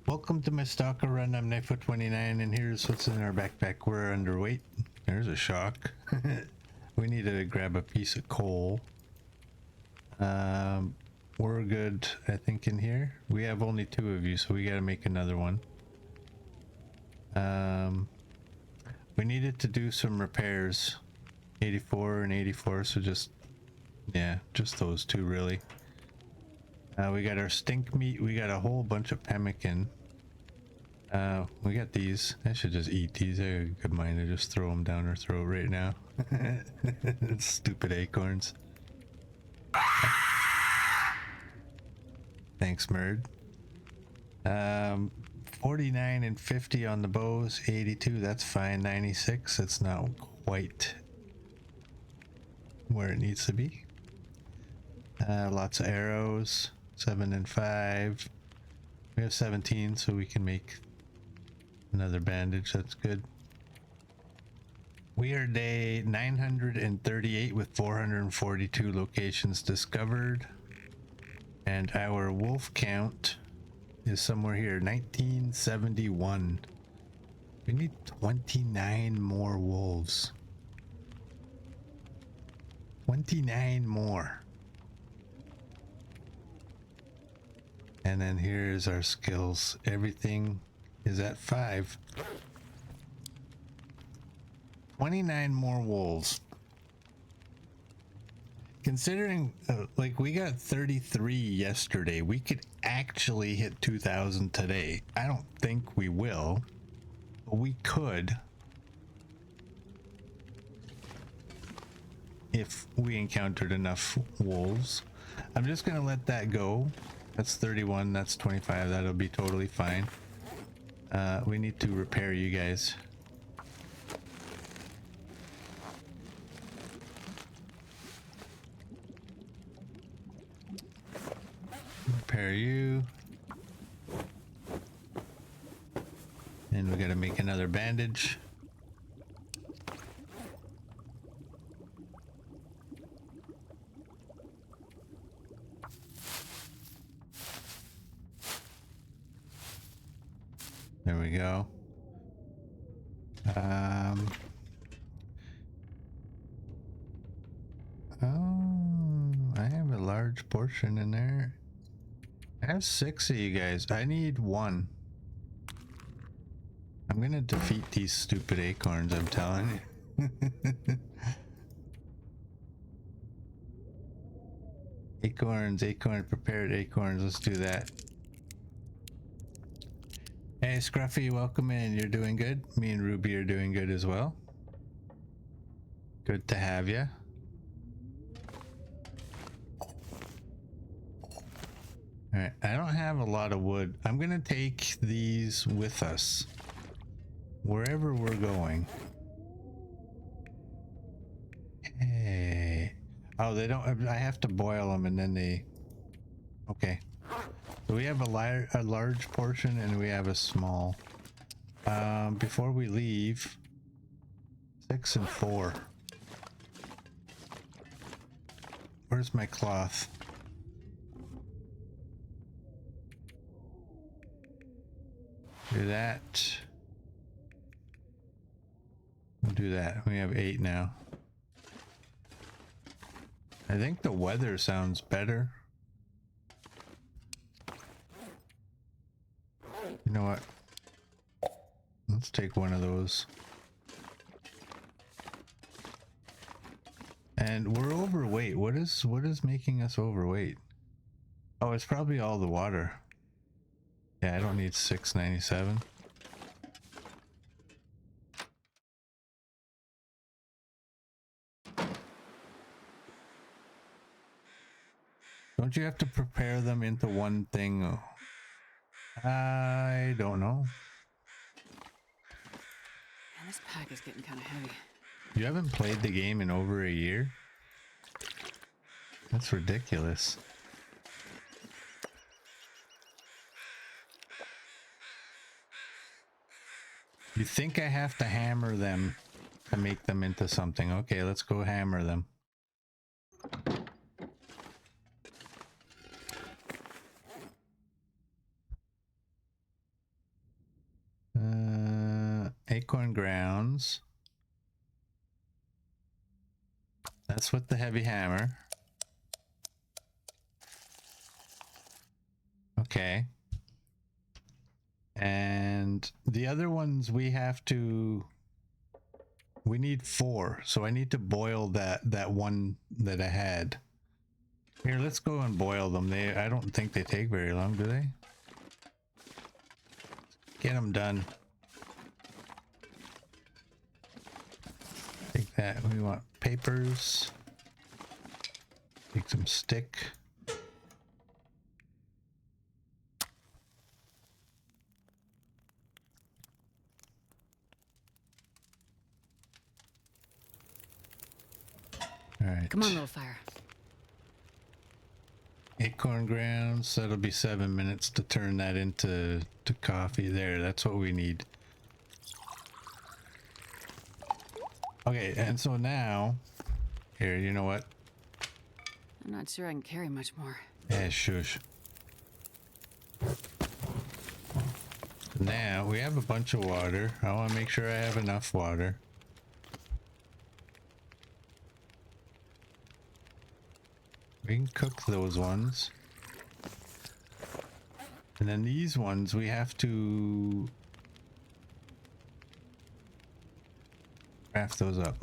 Welcome to my Stalker run. I'm E253, and here's what's in our backpack. We're underweight. There's a shock. We need to grab a piece of coal. We're good, I think, in here. We have only 2 of you, so we gotta make another one. We needed to do some repairs. 84 and 84, so just those 2 really. We got our stink meat. We got a whole bunch of pemmican. We got these. I should just eat these. I got a good mind to just throw them down our throat right now. Stupid acorns. Thanks, Merd. 49 and 50 on the bows. 82, that's fine. 96, that's not quite where it needs to be. Lots of arrows. 7 and 5. We have 17, so we can make another bandage. That's good. We are day 938 with 442 locations discovered, and our wolf count is somewhere here, 1971. We need 29 more wolves. 29 more. And then here's our skills. Everything is at 5. 29 more wolves. Considering like we got 33 yesterday, we could actually hit 2,000 today. I don't think we will, but we could if we encountered enough wolves. I'm just gonna let that go. That's 31, that's 25, that'll be totally fine. We need to repair you guys. Repair you. And we gotta make another bandage. There we go. Oh, I have a large portion in there. I have 6 of you guys. I need 1. I'm gonna defeat these stupid acorns, I'm telling you. Acorns, prepared acorns. Let's do that. Hey, Scruffy, welcome in. You're doing good. Me and Ruby are doing good as well. Good to have you. Alright, I don't have a lot of wood. I'm gonna take these with us wherever we're going. Hey. Oh, they don't. I have to boil them and then they. Okay. So we have a large portion and we have a small. Before we leave, 6 and 4. Where's my cloth? Do that. We'll do that. We have 8 now. I think the weather sounds better. You know what? Let's take one of those. And we're overweight. What is making us overweight? Oh, it's probably all the water. Yeah, I don't need 697. Don't you have to prepare them into one thing? I don't know. Man, this pack is getting kind of heavy. You haven't played the game in over a year? That's ridiculous. You think I have to hammer them to make them into something? Okay, let's go hammer them. acorn grounds. That's with the heavy hammer. Okay. And the other ones we need 4, so I need to boil that one that I had. Here, let's go and boil them. I don't think they take very long, do they? Get them done. Take that. We want papers. Take some stick. All right. Come on, little fire. Acorn grounds. That'll be 7 minutes to turn that into coffee. There, that's what we need. Okay, and so now, here, you know what? I'm not sure I can carry much more. Yeah, shush. Now we have a bunch of water. I want to make sure I have enough water. We can cook those ones. And then these ones we have to craft those up.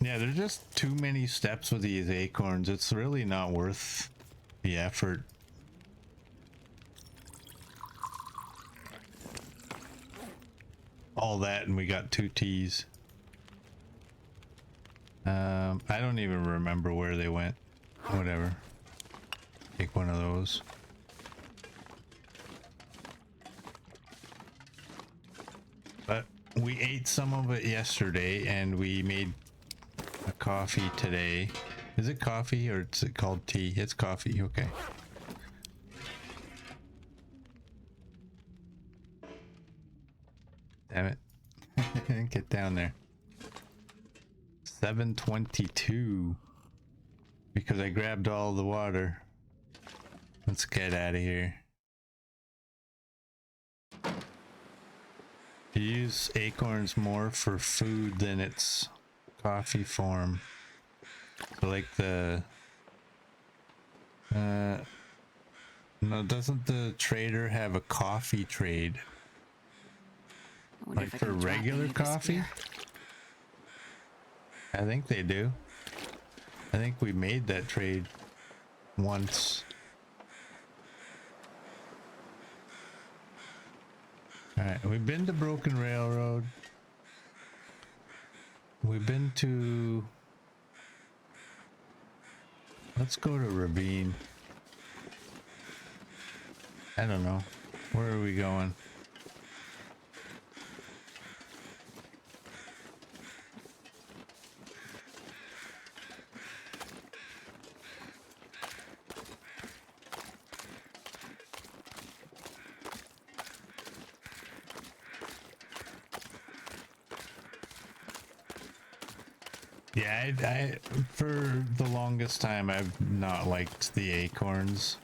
Yeah, there's just too many steps with these acorns. It's really not worth the effort. All that and we got 2 teas. I don't even remember where they went. Whatever. Take one of those. But we ate some of it yesterday and we made a coffee today. Is it coffee or is it called tea? It's coffee, okay. Damn it. Get down there. 7:22 because I grabbed all the water. Let's get out of here. You use acorns more for food than its coffee form. So like the no, doesn't the trader have a coffee trade? I wonder Like if I for can drop regular any of this coffee? gear. I think they do. I think we made that trade once. Alright, we've been to Broken Railroad. We've been to... Let's go to Ravine. I don't know. Where are we going? Yeah, I for the longest time I've not liked the acorns.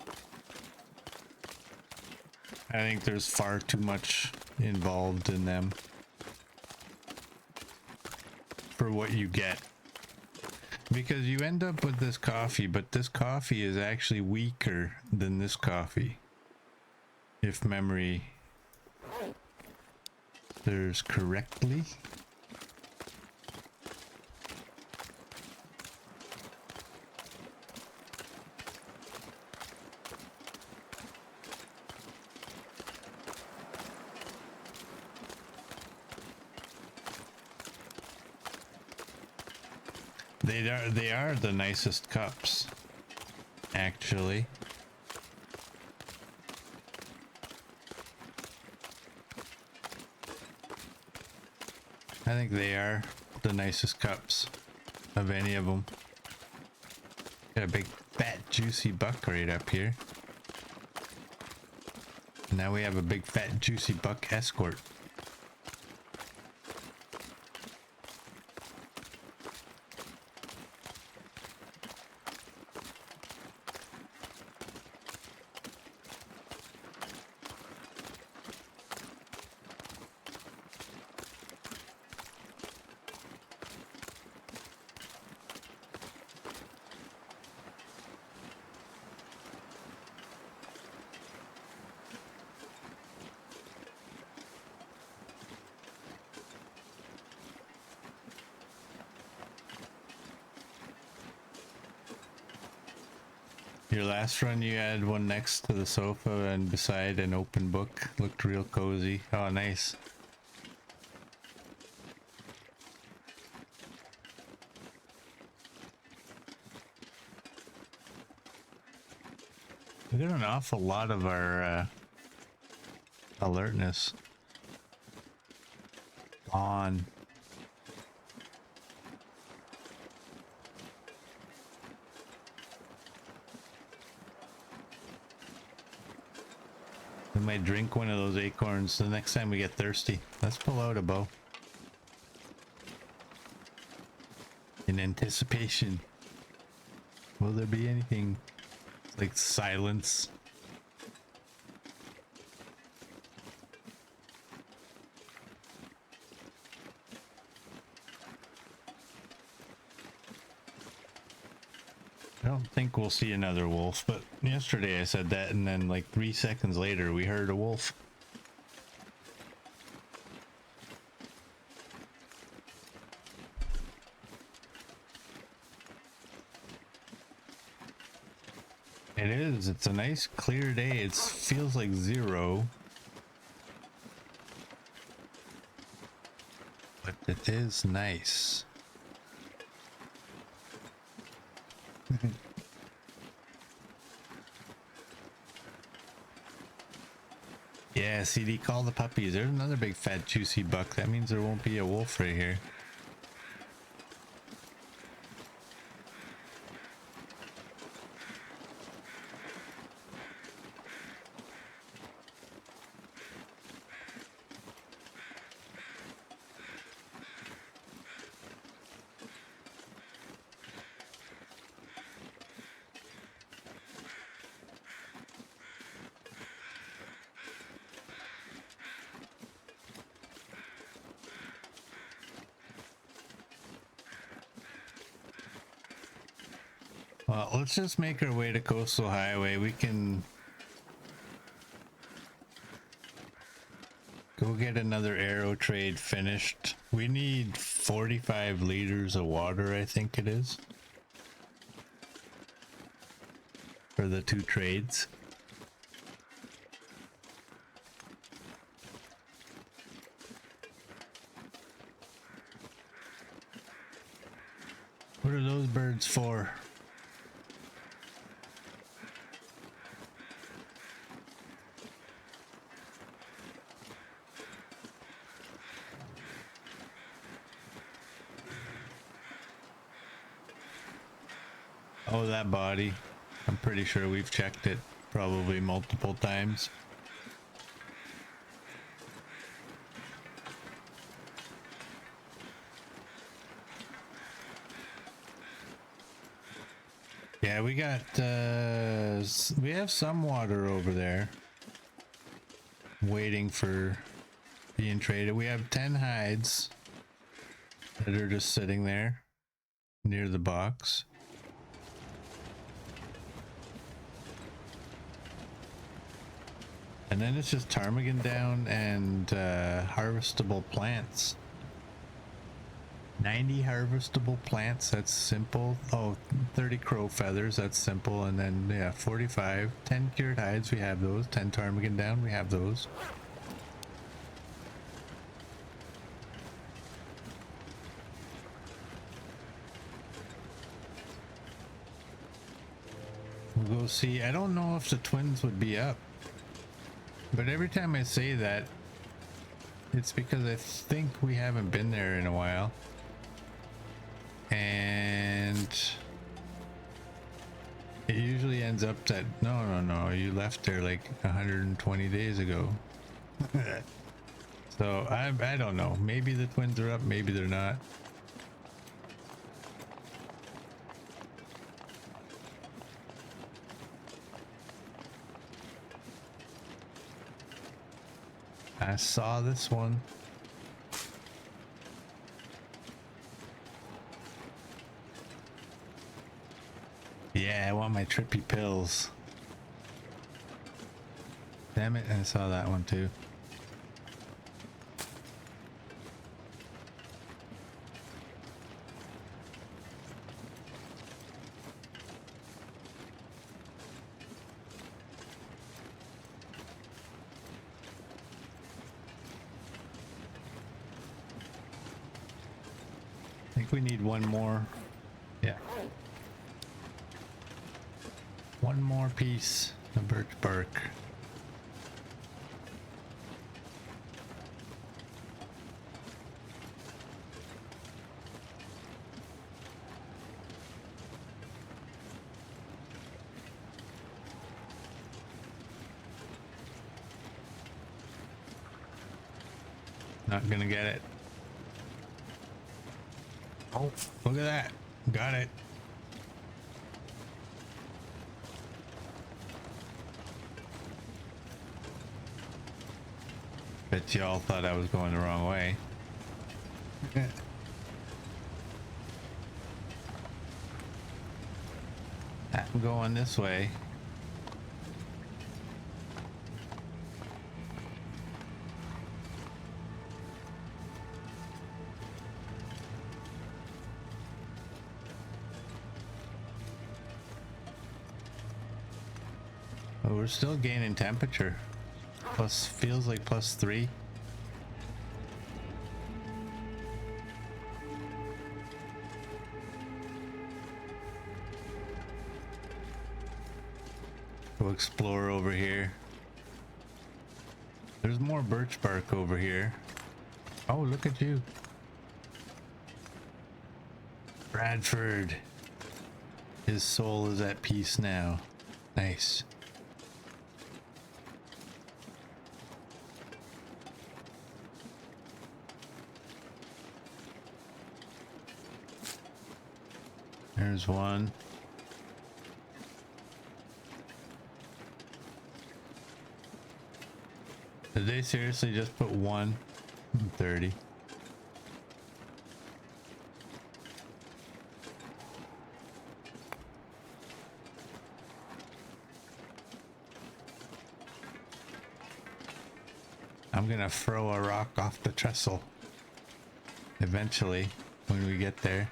I think there's far too much involved in them for what you get. Because you end up with this coffee, but this coffee is actually weaker than this coffee. If memory serves correctly. They are the nicest cups, actually. I think they are the nicest cups of any of them. Got a big fat juicy buck right up here. Now we have a big fat juicy buck escort. Your last run, you had one next to the sofa and beside an open book. Looked real cozy. Oh, nice. We got an awful lot of our alertness gone. We might drink one of those acorns the next time we get thirsty. Let's pull out a bow. In anticipation. Will there be anything? It's like silence. I don't think we'll see another wolf, but yesterday I said that, and then like 3 seconds later we heard a wolf. It is. It's a nice clear day. It feels like 0. But it is nice. Yeah, CD, call the puppies. There's another big fat juicy buck. That means there won't be a wolf right here. Well, let's just make our way to Coastal Highway. We can go get another arrow trade finished. We need 45 liters of water, I think it is, for the 2 trades. What are those birds for? Oh, that body. I'm pretty sure we've checked it probably multiple times. Yeah, we got, we have some water over there waiting for being traded. We have 10 hides that are just sitting there near the box. And then it's just ptarmigan down and harvestable plants. 90 harvestable plants, that's simple. Oh, 30 crow feathers, that's simple. And then, yeah, 45. 10 cured hides, we have those. 10 ptarmigan down, we have those. We'll go see. I don't know if the twins would be up. But every time I say that, it's because I think we haven't been there in a while. And it usually ends up that, no, you left there like 120 days ago. So I don't know. Maybe the twins are up, maybe they're not. I saw this one. Yeah, I want my trippy pills. Damn it, I saw that one too. we need one more. Yeah. One more piece of birch bark. Not gonna get it. Oh, look at that. Got it. Bet y'all thought I was going the wrong way. I'm going this way. Oh, we're still gaining temperature. Plus, feels like +3. We'll explore over here. There's more birch bark over here. Oh, look at you. Bradford. His soul is at peace now. Nice. There's one. Did they seriously just put 130? I'm gonna throw a rock off the trestle eventually when we get there.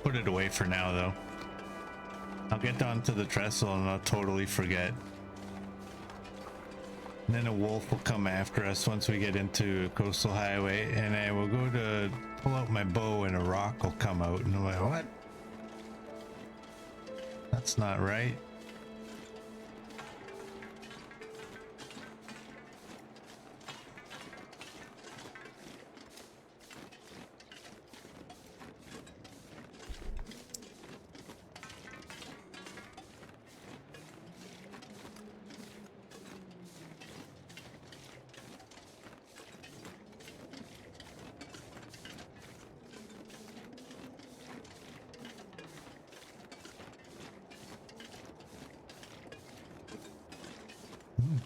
Put it away for now though. I'll get down to the trestle and I'll totally forget. And then a wolf will come after us once we get into coastal highway, and I will go to pull out my bow and a rock will come out and I'm like, what? That's not right.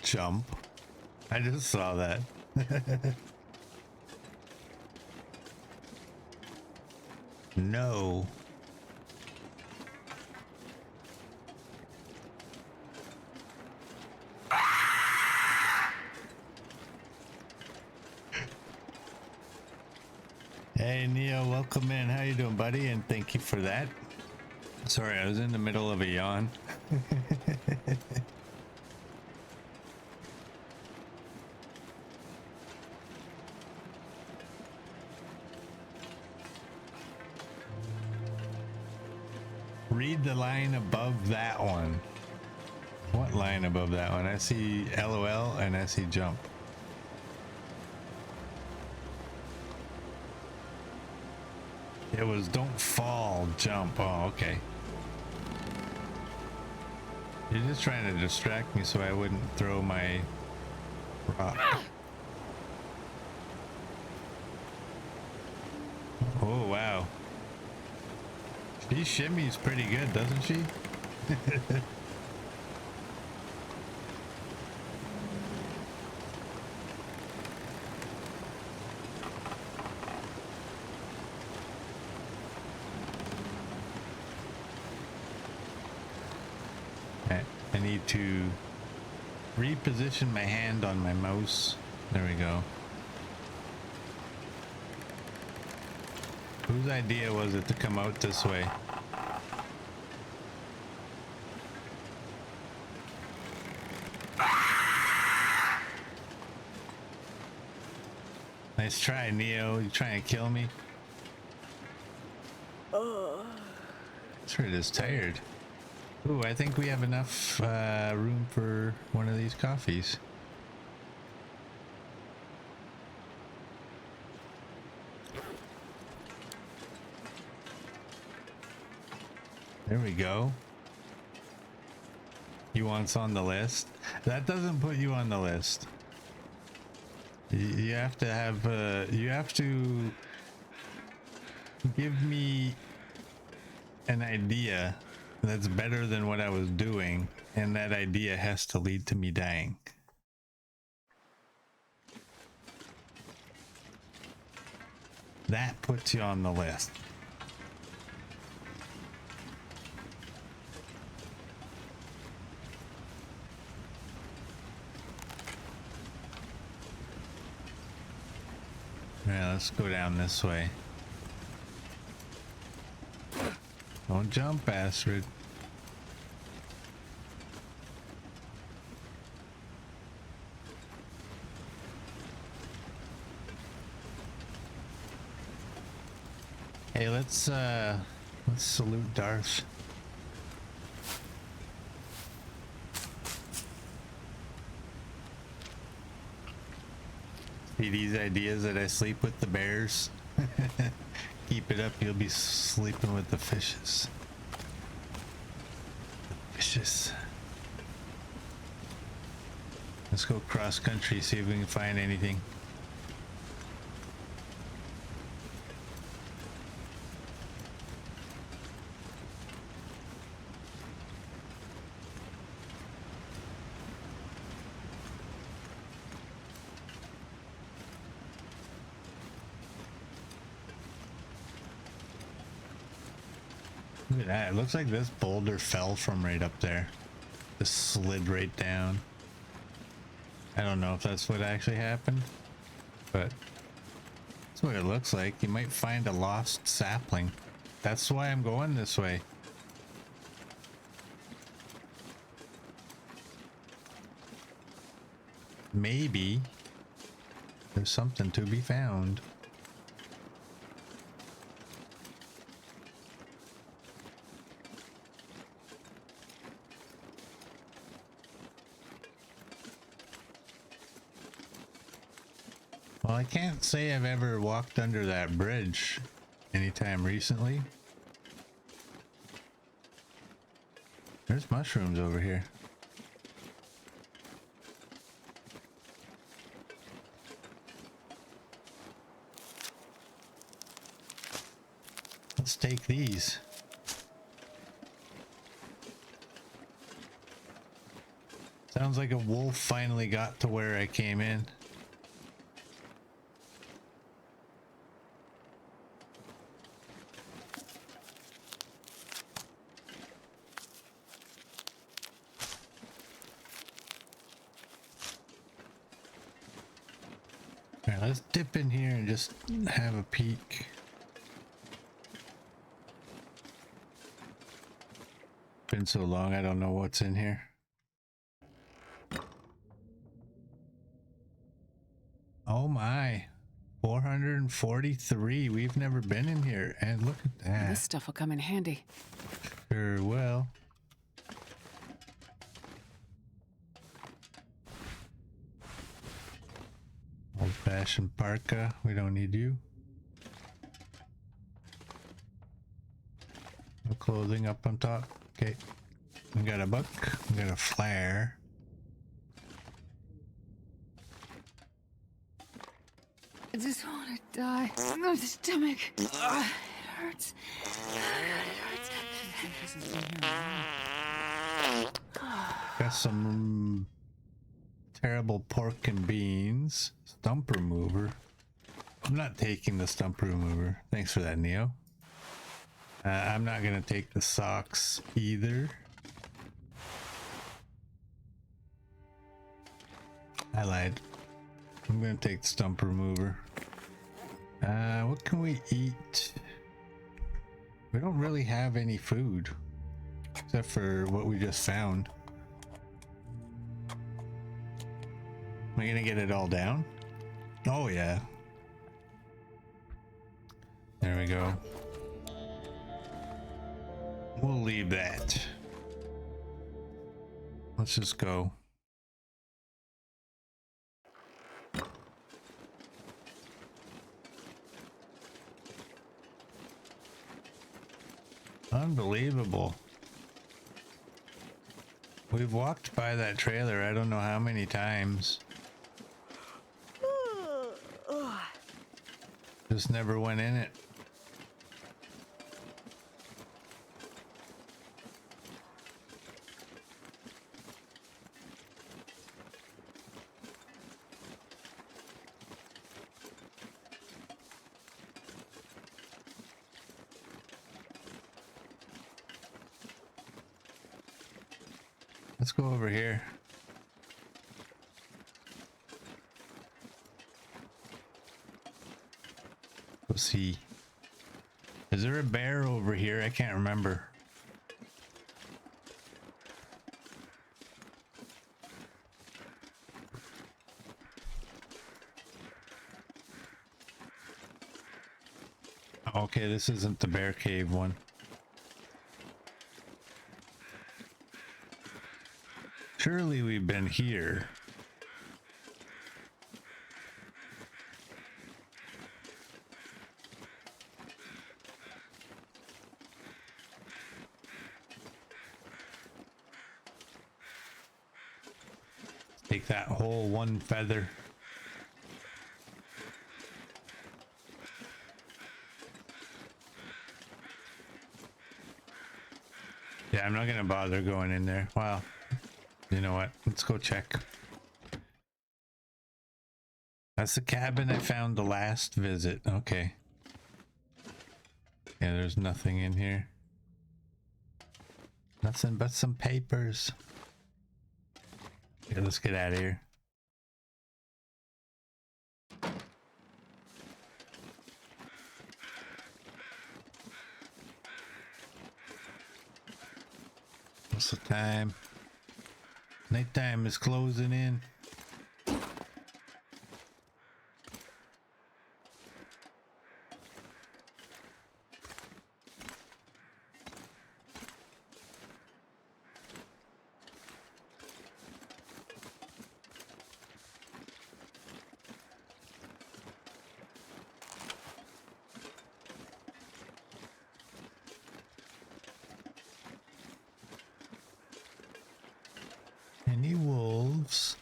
Jump. I just saw that. No. Hey Neo, welcome in. How you doing, buddy? And thank you for that. Sorry, I was in the middle of a yawn. Read the line above that one. What line above that one? I see LOL and I see jump. It was don't fall, jump. Oh, okay. You're just trying to distract me so I wouldn't throw my rock. Oh, wow. She shimmies pretty good, doesn't she? I need to reposition my hand on my mouse. There we go. Whose idea was it to come out this way? Nice try, Neo. You trying to kill me? Sure, it is tired. Ooh, I think we have enough room for one of these coffees. There we go. You want's on the list. That doesn't put you on the list. You have to have, you have to give me an idea that's better than what I was doing, and that idea has to lead to me dying. That puts you on the list. Yeah, let's go down this way. Don't jump, Astrid. Hey, let's salute Darth. See these ideas that I sleep with the bears? Keep it up, you'll be sleeping with the fishes. Fishes. Let's go cross country, see if we can find anything. Look at that. It looks like this boulder fell from right up there. Just slid right down. I don't know if that's what actually happened, but that's what it looks like. You might find a lost sapling. That's why I'm going this way. Maybe there's something to be found. Well, I can't say I've ever walked under that bridge anytime recently. There's mushrooms over here. Let's take these. Sounds like a wolf finally got to where I came in. Alright, let's dip in here and just have a peek. Been so long, I don't know what's in here. Oh my, 443. We've never been in here, and look at that. This stuff will come in handy. Sure will. Old-fashioned parka. We don't need you. No clothing up on top. Okay. We got a buck. We got a flare. I just want to die. My stomach. Ugh, it hurts. It hurts. Got some terrible pork and beans. Stump remover. I'm not taking the stump remover. Thanks for that, Neo. I'm not gonna take the socks either. I lied. I'm gonna take the stump remover. What can we eat? We don't really have any food except for what we just found. Am I gonna get it all down? Oh yeah. There we go. We'll leave that. Let's just go. Unbelievable. We've walked by that trailer I don't know how many times. Just never went in it. Let's go over here. We'll see. Is there a bear over here? I can't remember. Okay, this isn't the bear cave one. Surely we've been here. Take that whole one feather. Yeah, I'm not gonna bother going in there. Wow. You know what? Let's go check. That's the cabin I found the last visit. Okay. Yeah, there's nothing in here. Nothing but some papers. Yeah, let's get out of here. What's the time? Nighttime is closing in. Any wolves?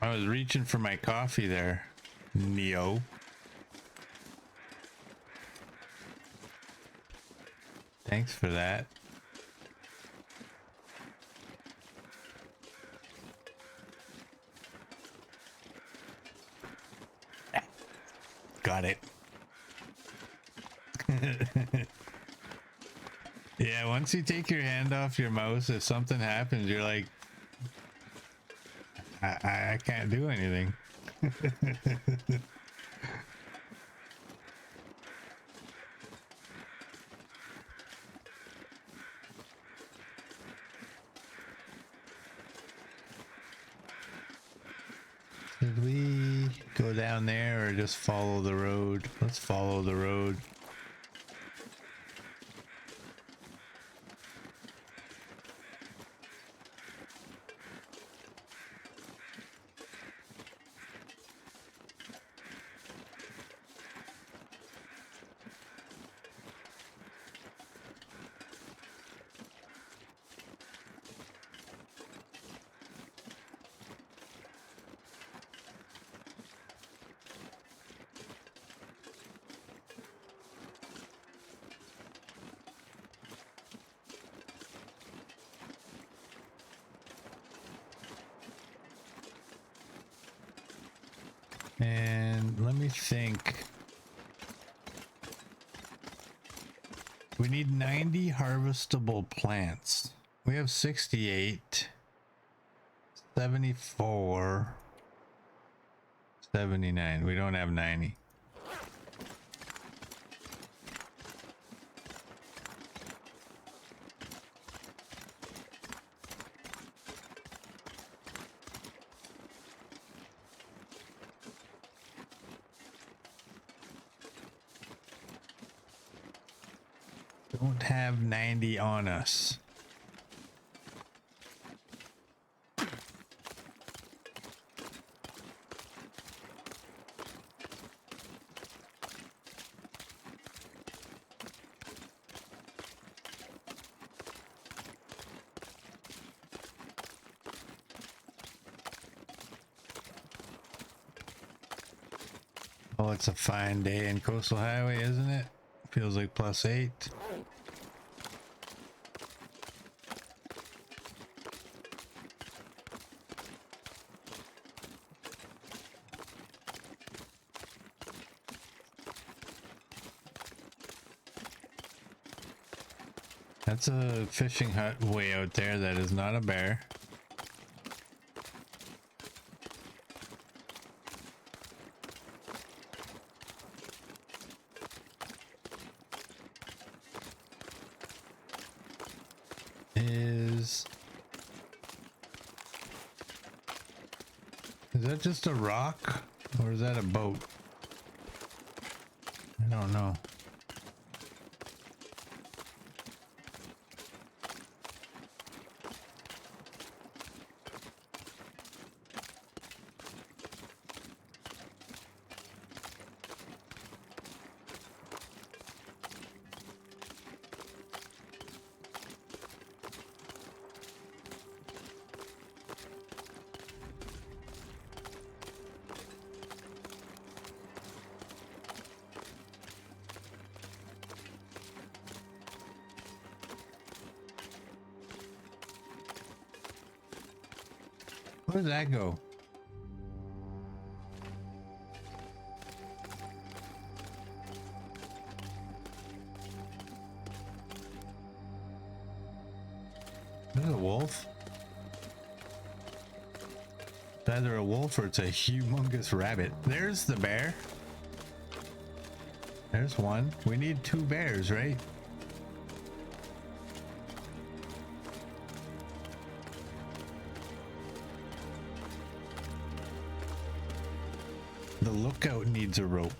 I was reaching for my coffee there, Neo. Thanks for that. Got it. Yeah, once you take your hand off your mouse, if something happens, you're like, I can't do anything. Should we go down there or just follow the road? Let's follow the road. And let me think. We need 90 harvestable plants. We have 68. 74. 79. We don't have 90. Don't have 90 on us. Oh, it's a fine day in Coastal Highway, isn't it? Feels like +8. That's a fishing hut way out there. That is not a bear. Is that just a rock or is that a boat? I don't know. Where does that go? Is that a wolf? It's either a wolf or it's a humongous rabbit. There's the bear. There's one. We need 2 bears, right? The lookout needs a rope.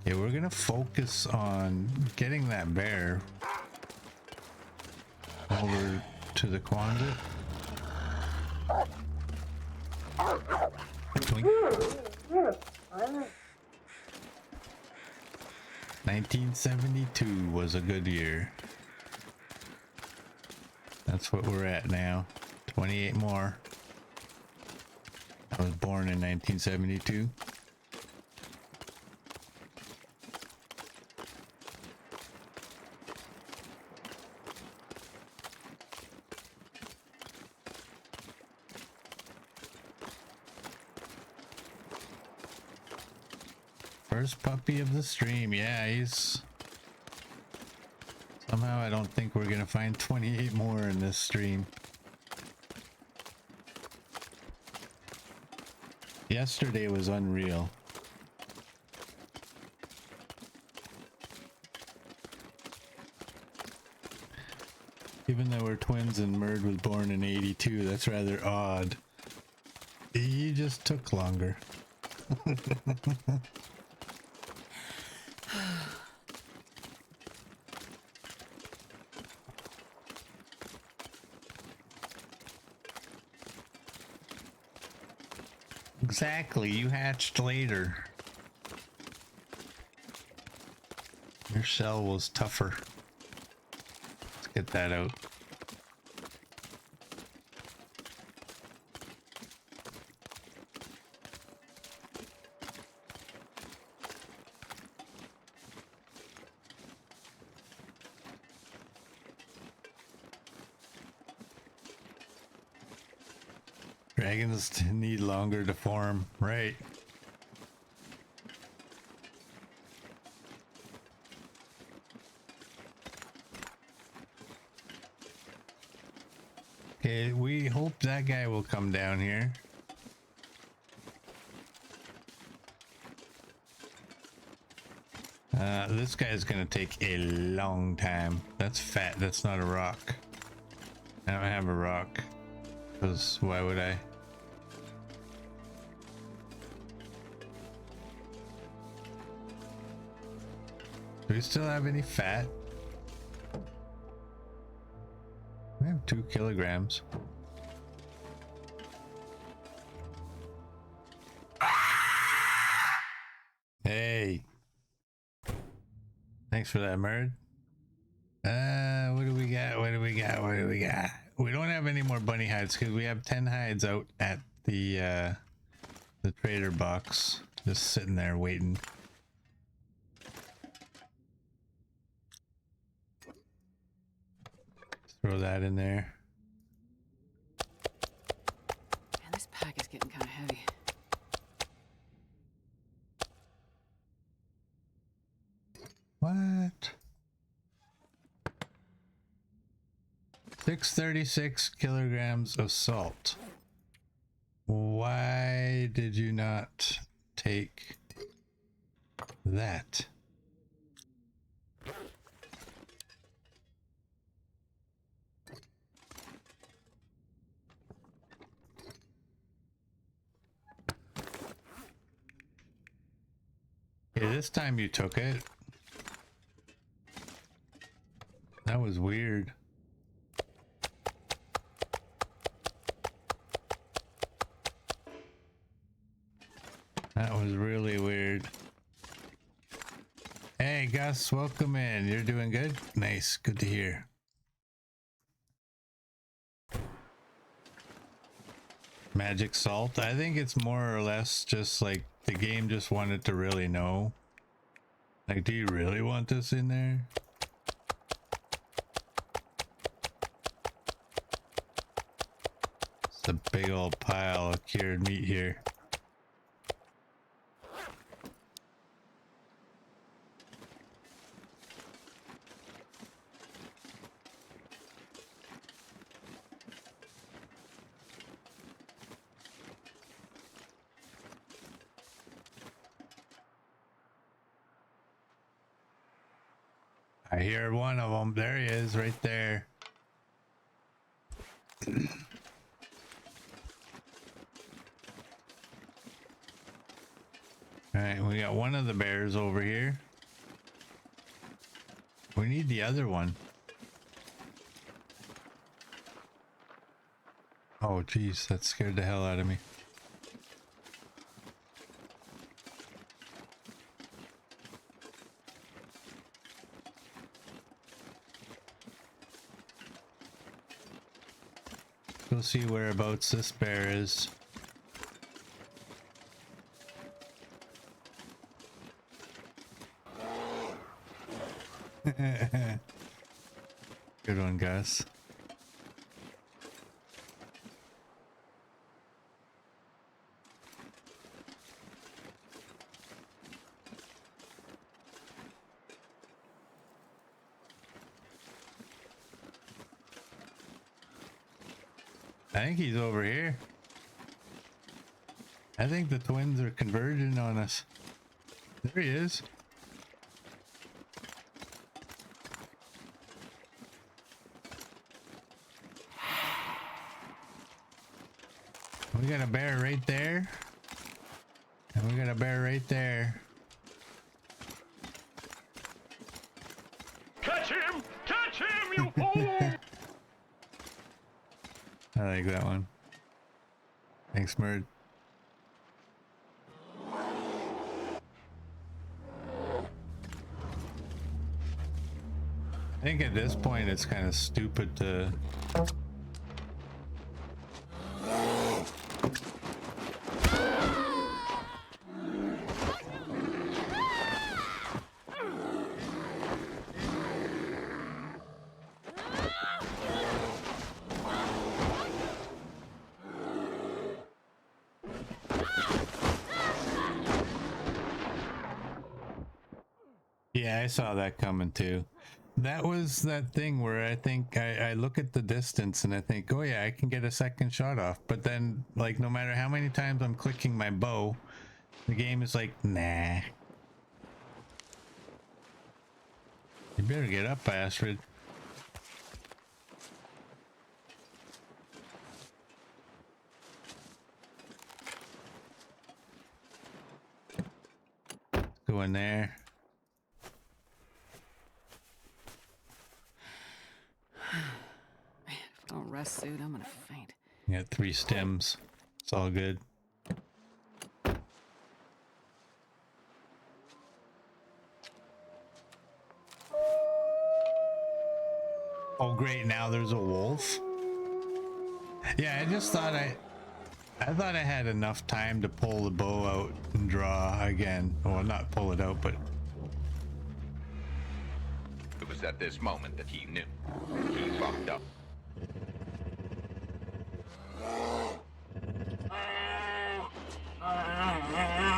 Yeah, we're gonna focus on getting that bear over to the Quonset. Twink. 1972 was a good year. That's what we're at now. 28 more. I was born in 1972. First puppy of the stream. Yeah, he's... Somehow I don't think we're gonna find 28 more in this stream. Yesterday was unreal. Even though we're twins and Murd was born in 82, that's rather odd. He just took longer. Exactly, you hatched later. Your shell was tougher. Let's get that out. Dragons need longer to form, right? Okay, we hope that guy will come down here. This guy's gonna take a long time. That's fat. That's not a rock. I don't have a rock. Because why would I? Do we still have any fat? We have 2 kilograms. Hey. Thanks for that, Merd. What do we got? What do we got? What do we got? We don't have any more bunny hides because we have 10 hides out at the trader box, just sitting there waiting. Throw that in there. Man, this pack is getting kind of heavy. What? 636 kilograms of salt. Why did you not take that? Okay, this time you took it. That was weird. That was really weird. Hey Gus, welcome in. You're doing good? Nice, good to hear. Magic salt? I think it's more or less just like the game just wanted to really know. Like, do you really want this in there? It's a big old pile of cured meat here. I hear one of them. There he is, right there. Alright, we got one of the bears over here. We need the other one. Oh, geez, that scared the hell out of me. We'll see whereabouts this bear is. Good one, Gus. I think he's over here. I think the twins are converging on us. There he is. We got a bear right there. And we got a bear right there. Catch him! Catch him, you fool! I like that one. Thanks, Merd. I think at this point it's kind of stupid to... Yeah, I saw that coming too. that was that thing where I think I look at the distance and I think, oh yeah, I can get a second shot off. But then, like, no matter how many times I'm clicking my bow, the game is like, nah. You better get up, Astrid. Go in there. Man, if I don't rest suit, I'm gonna faint. You got 3 stems. It's all good. Oh great, now there's a wolf. Yeah, I just thought I thought I had enough time to pull the bow out and draw again. Well, not pull it out, but It was at this moment that he knew. He fucked up. I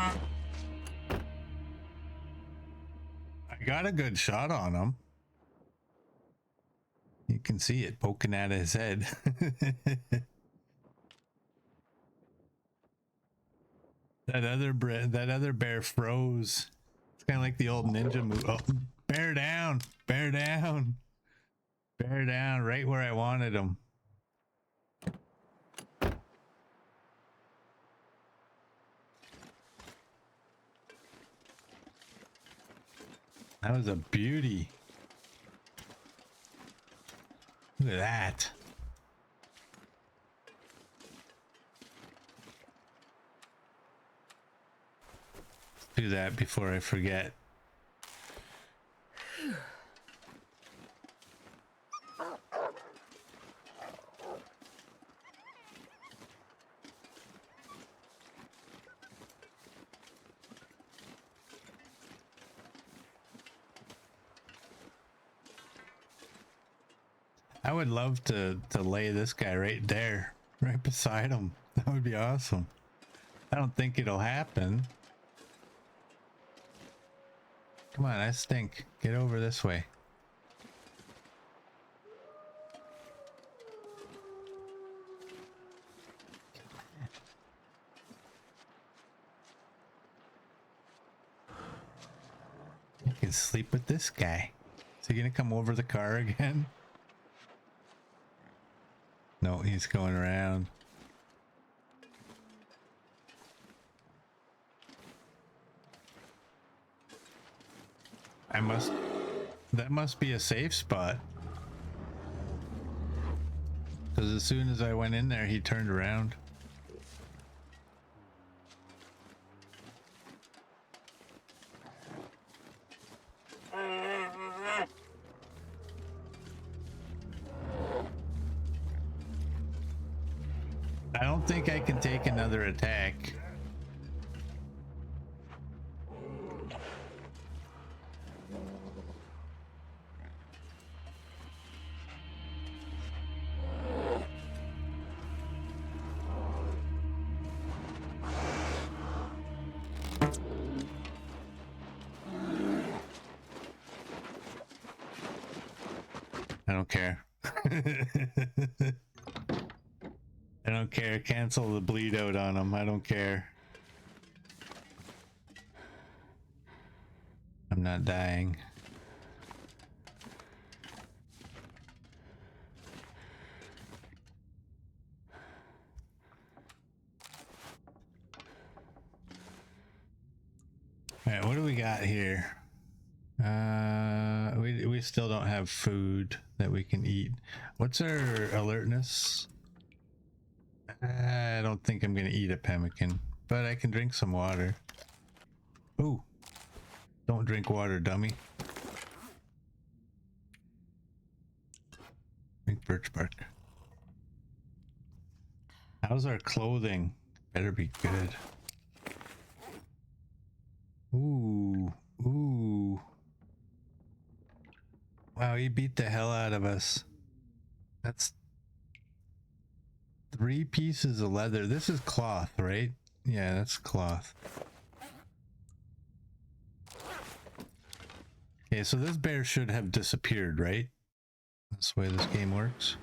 got a good shot on him. You can see it poking out of his head. That other bear froze. It's kind of like the old ninja move. Oh, bear down, bear down, bear down, right where I wanted him. That was a beauty. Look at that. Do that before I forget. I would love to lay this guy right there, right beside him. That would be awesome. I don't think it'll happen. Come on, I stink. Get over this way. You can sleep with this guy. Is he gonna come over the car again? No, he's going around. That must be a safe spot. Because as soon as I went in there, he turned around. I don't think I can take another attack. I don't care. I don't care. Cancel the bleed out on him. I don't care. I'm not dying. All right, what do we got here? We still don't have food that we can eat. What's our alertness? I don't think I'm gonna eat a pemmican, but I can drink some water. Ooh, don't drink water, dummy. Drink birch bark. How's our clothing? Better be good. Ooh, ooh. Wow, he beat the hell out of us. That's 3 pieces of leather. This is cloth, right? Yeah, that's cloth. Okay, so this bear should have disappeared, right? That's the way this game works.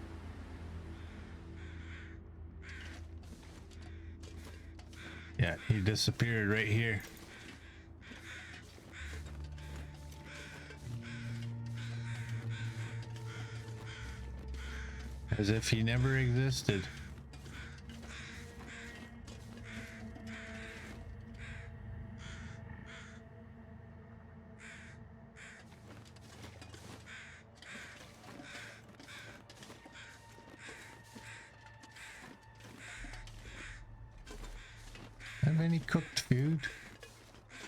Yeah, he disappeared right here. As if he never existed. Have any cooked food?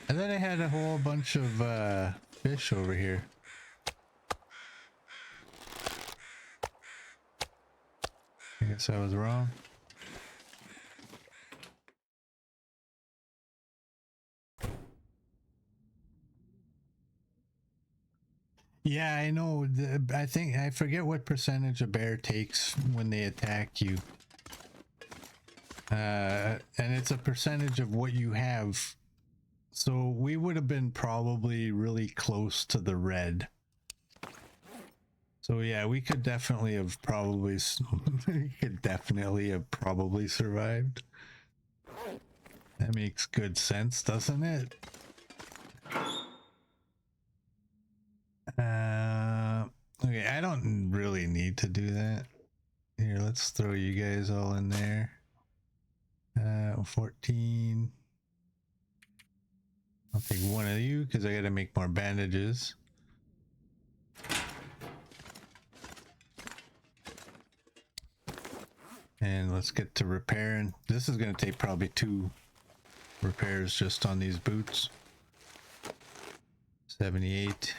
I thought I had a whole bunch of fish over here. I guess I was wrong. Yeah, I know. I think I forget what percentage a bear takes when they attack you. And it's a percentage of what you have. So we would have been probably really close to the red. So yeah, we could definitely have probably survived. That makes good sense, doesn't it? Okay, I don't really need to do that. Here, let's throw you guys all in there. 14. I'll take one of you because I gotta make more bandages. And let's get to repairing. This is gonna take probably 2 repairs just on these boots. 78.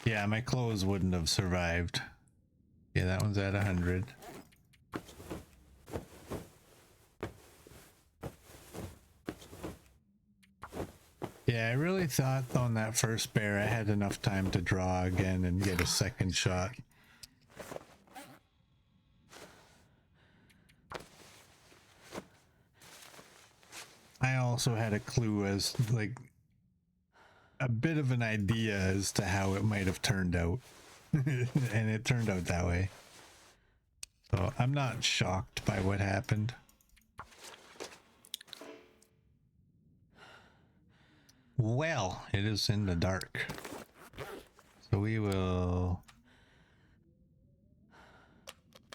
Yeah, my clothes wouldn't have survived. Yeah, that one's at 100. Yeah, I really thought on that first bear I had enough time to draw again and get a second shot. I also had a clue as, like, a bit of an idea as to how it might have turned out. And it turned out that way. So I'm not shocked by what happened. Well, it is in the dark. So we will...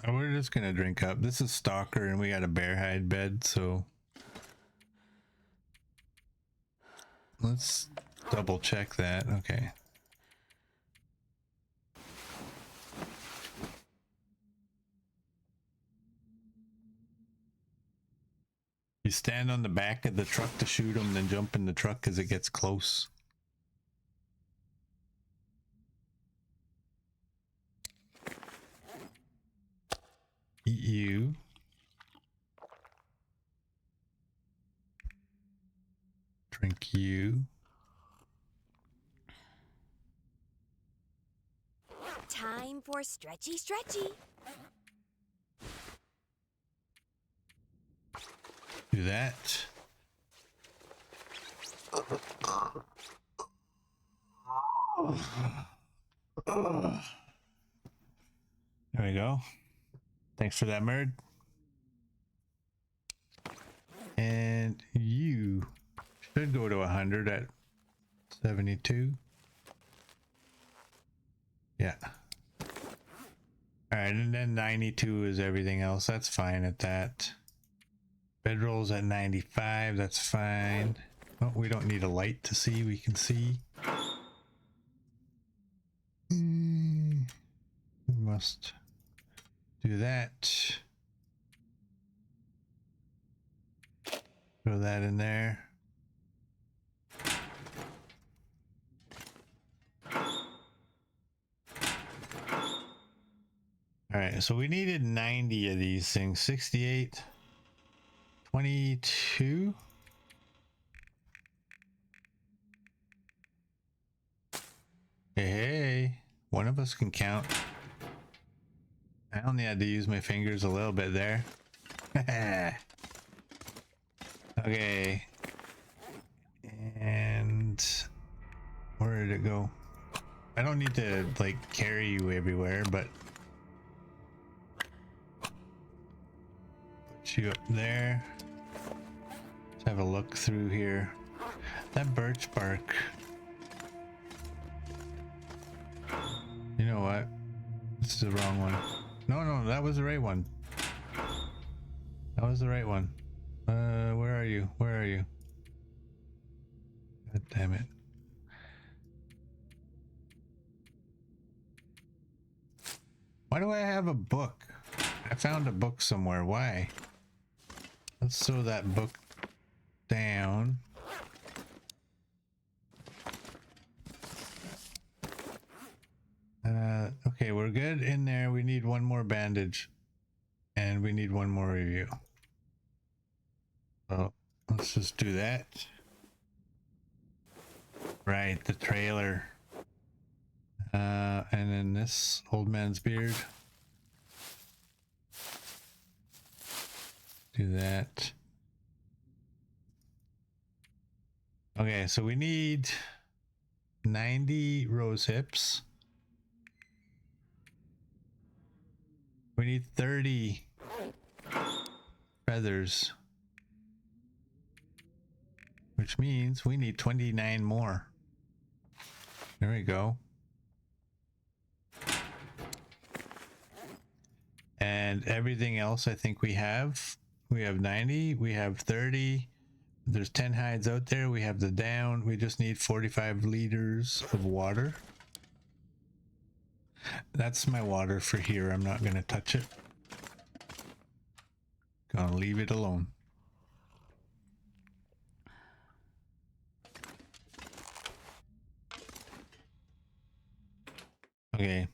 Oh, we're just gonna drink up. This is Stalker and we got a bear hide bed, so... Let's double check that. Okay. You stand on the back of the truck to shoot them, then jump in the truck as it gets close. Eat you. Drink you. Time for stretchy. Do that. There we go. Thanks for that, Merd. And you should go to 100 at 72. Yeah. All right, and then 92 is everything else. That's fine at that. Bedroll's at 95. That's fine. Oh, we don't need a light to see. We can see. We must do that. Throw that in there. All right, so we needed 90 of these things. 68, 22. Hey, one of us can count. I only had to use my fingers a little bit there. Okay. And Where did it go? I don't need to like carry you everywhere, but put you up there. Let's have a look through here. That birch bark. You know what? This is the wrong one. No, that was the right one. That was the right one. Where are you? Where are you? God damn it. Why do I have a book? I found a book somewhere. Why? Let's throw that book down. Okay, we're good in there. We need one more bandage. And we need one more review. So let's just do that. Right, the trailer. And then this old man's beard. Do that. Okay, so we need 90 rose hips. We need 30 feathers. Which means we need 29 more. There we go. And everything else I think we have 90, we have 30. There's 10 hides out there. We have the down. We just need 45 liters of water. That's my water for here. I'm not going to touch it. Gonna leave it alone. Okay.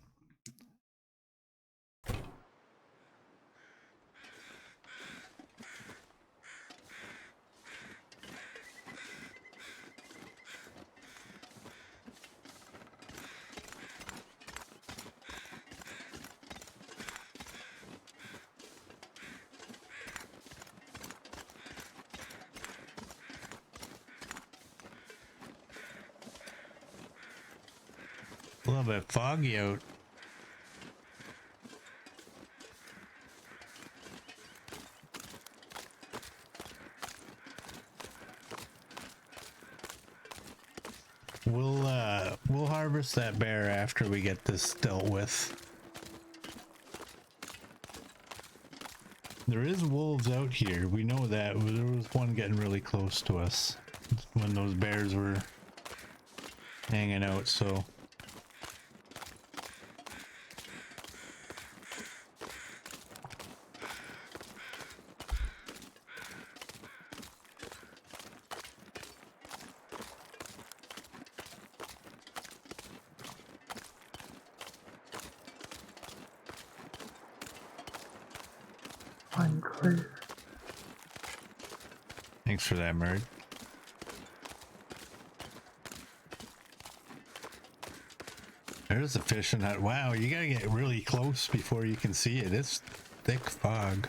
A little bit foggy out. We'll harvest that bear after we get this dealt with. There is wolves out here. We know that. There was one getting really close to us when those bears were hanging out, so thanks for that, Murd. There's the fishing hut. Wow, you gotta get really close before you can see it. It's thick fog.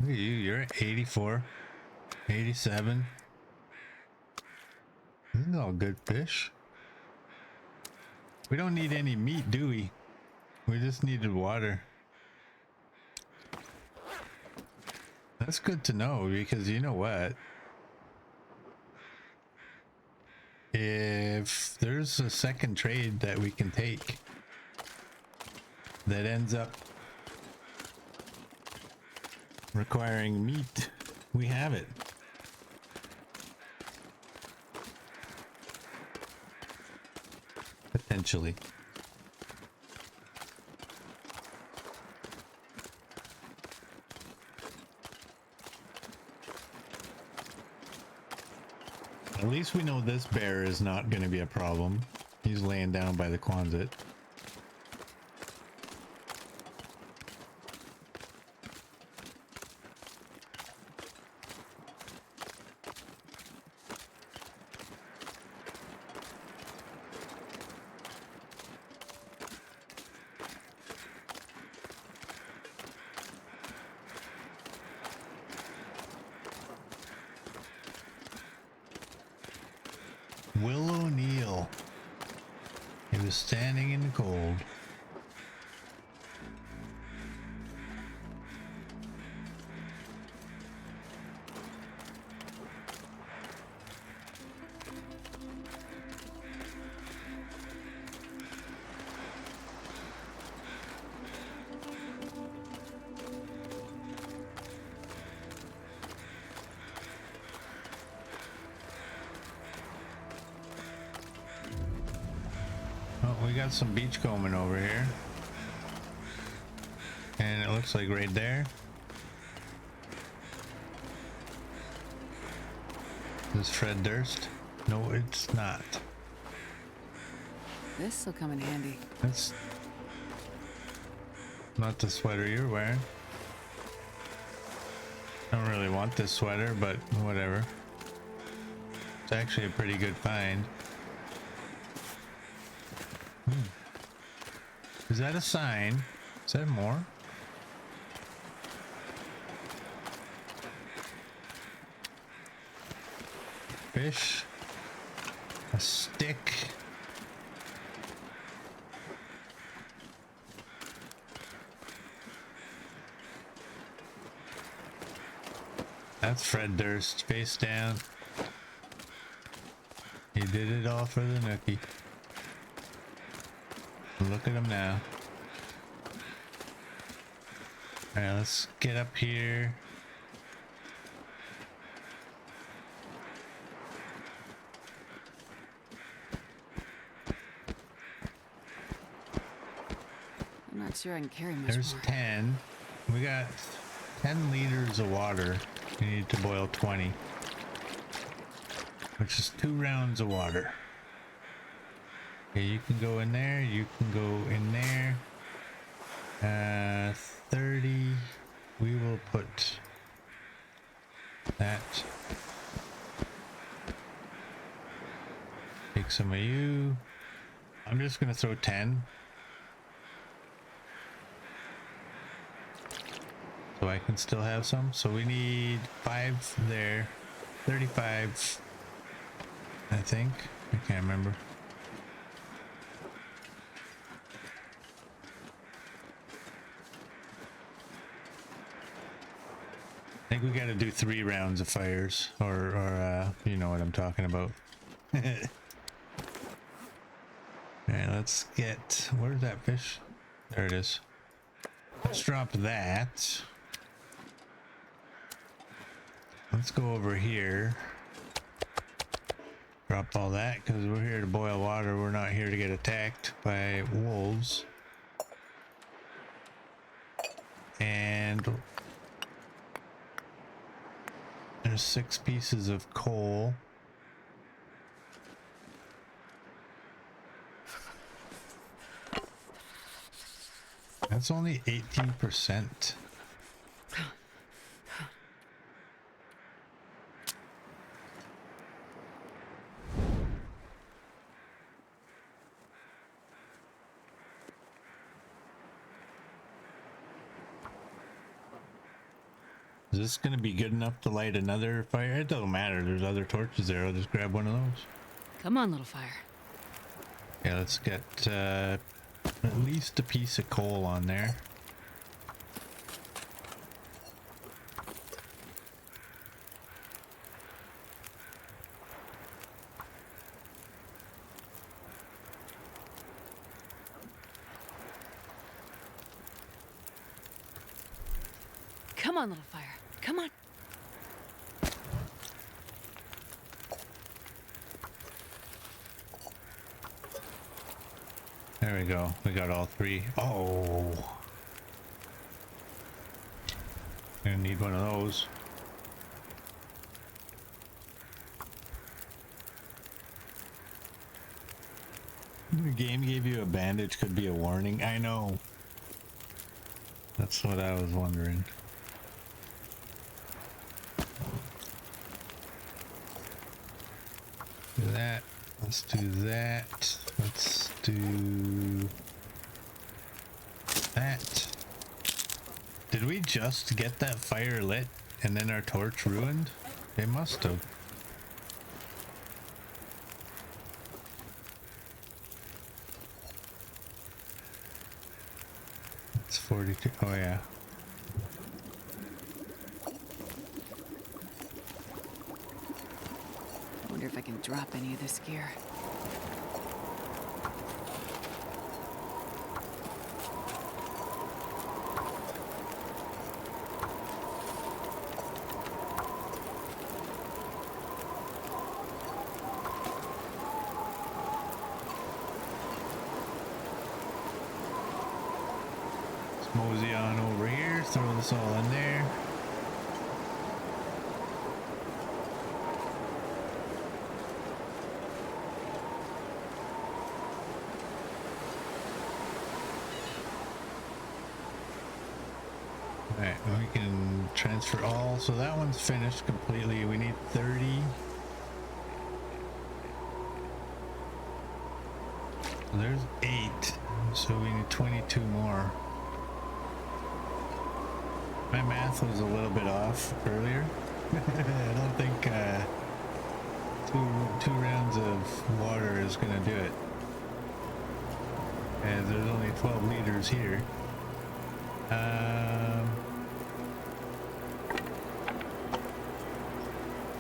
Look at you, you're at 84, 87. This is all good fish. We don't need any meat, do we? We just needed water. That's good to know, because you know what? If there's a second trade that we can take that ends up requiring meat, we have it. Potentially. At least we know this bear is not going to be a problem. He's laying down by the Quonset. Will O'Neill. He was standing in the cold. Oh, we got some beachcombing over here. And it looks like right there. This Fred Durst? No, it's not. This will come in handy. That's not the sweater you're wearing. I don't really want this sweater, but whatever. It's actually a pretty good find. Is that a sign? Is that more? Fish. A stick. That's Fred Durst, face down. He did it all for the nookie. Look at him now. Alright, let's get up here. I'm not sure I can carry much There's more. 10. We got 10 liters of water. We need to boil 20. Which is 2 rounds of water. Okay, you can go in there. You can go in there. 30. We will put that. Take some of you. I'm just gonna throw 10. So I can still have some. So we need 5 there. 35. I think. I can't remember. I think we got to do 3 rounds of fires, or you know what I'm talking about. Alright, let's get, where's that fish? There it is. Let's drop that. Let's go over here. Drop all that, because we're here to boil water. We're not here to get attacked by wolves. And there's 6 pieces of coal. That's only 18%. Is this going to be good enough to light another fire? It doesn't matter. There's other torches there. I'll just grab one of those. Come on, little fire. Yeah, let's get at least a piece of coal on there. Come on, little fire. Come on. There we go. We got all 3. Oh. Gonna need one of those. The game gave you a bandage, could be a warning. I know. That's what I was wondering. Do that. Let's do that. Let's do that. Did we just get that fire lit and then our torch ruined? They must have. 42. Oh yeah. I wonder if I can drop any of this gear. Let's mosey on over here, throw this all in there. Alright, we can transfer all, so that one's finished completely. We need 30. There's 8, so we need 22 more. My math was a little bit off earlier. I don't think two rounds of water is gonna do it. And there's only 12 liters here.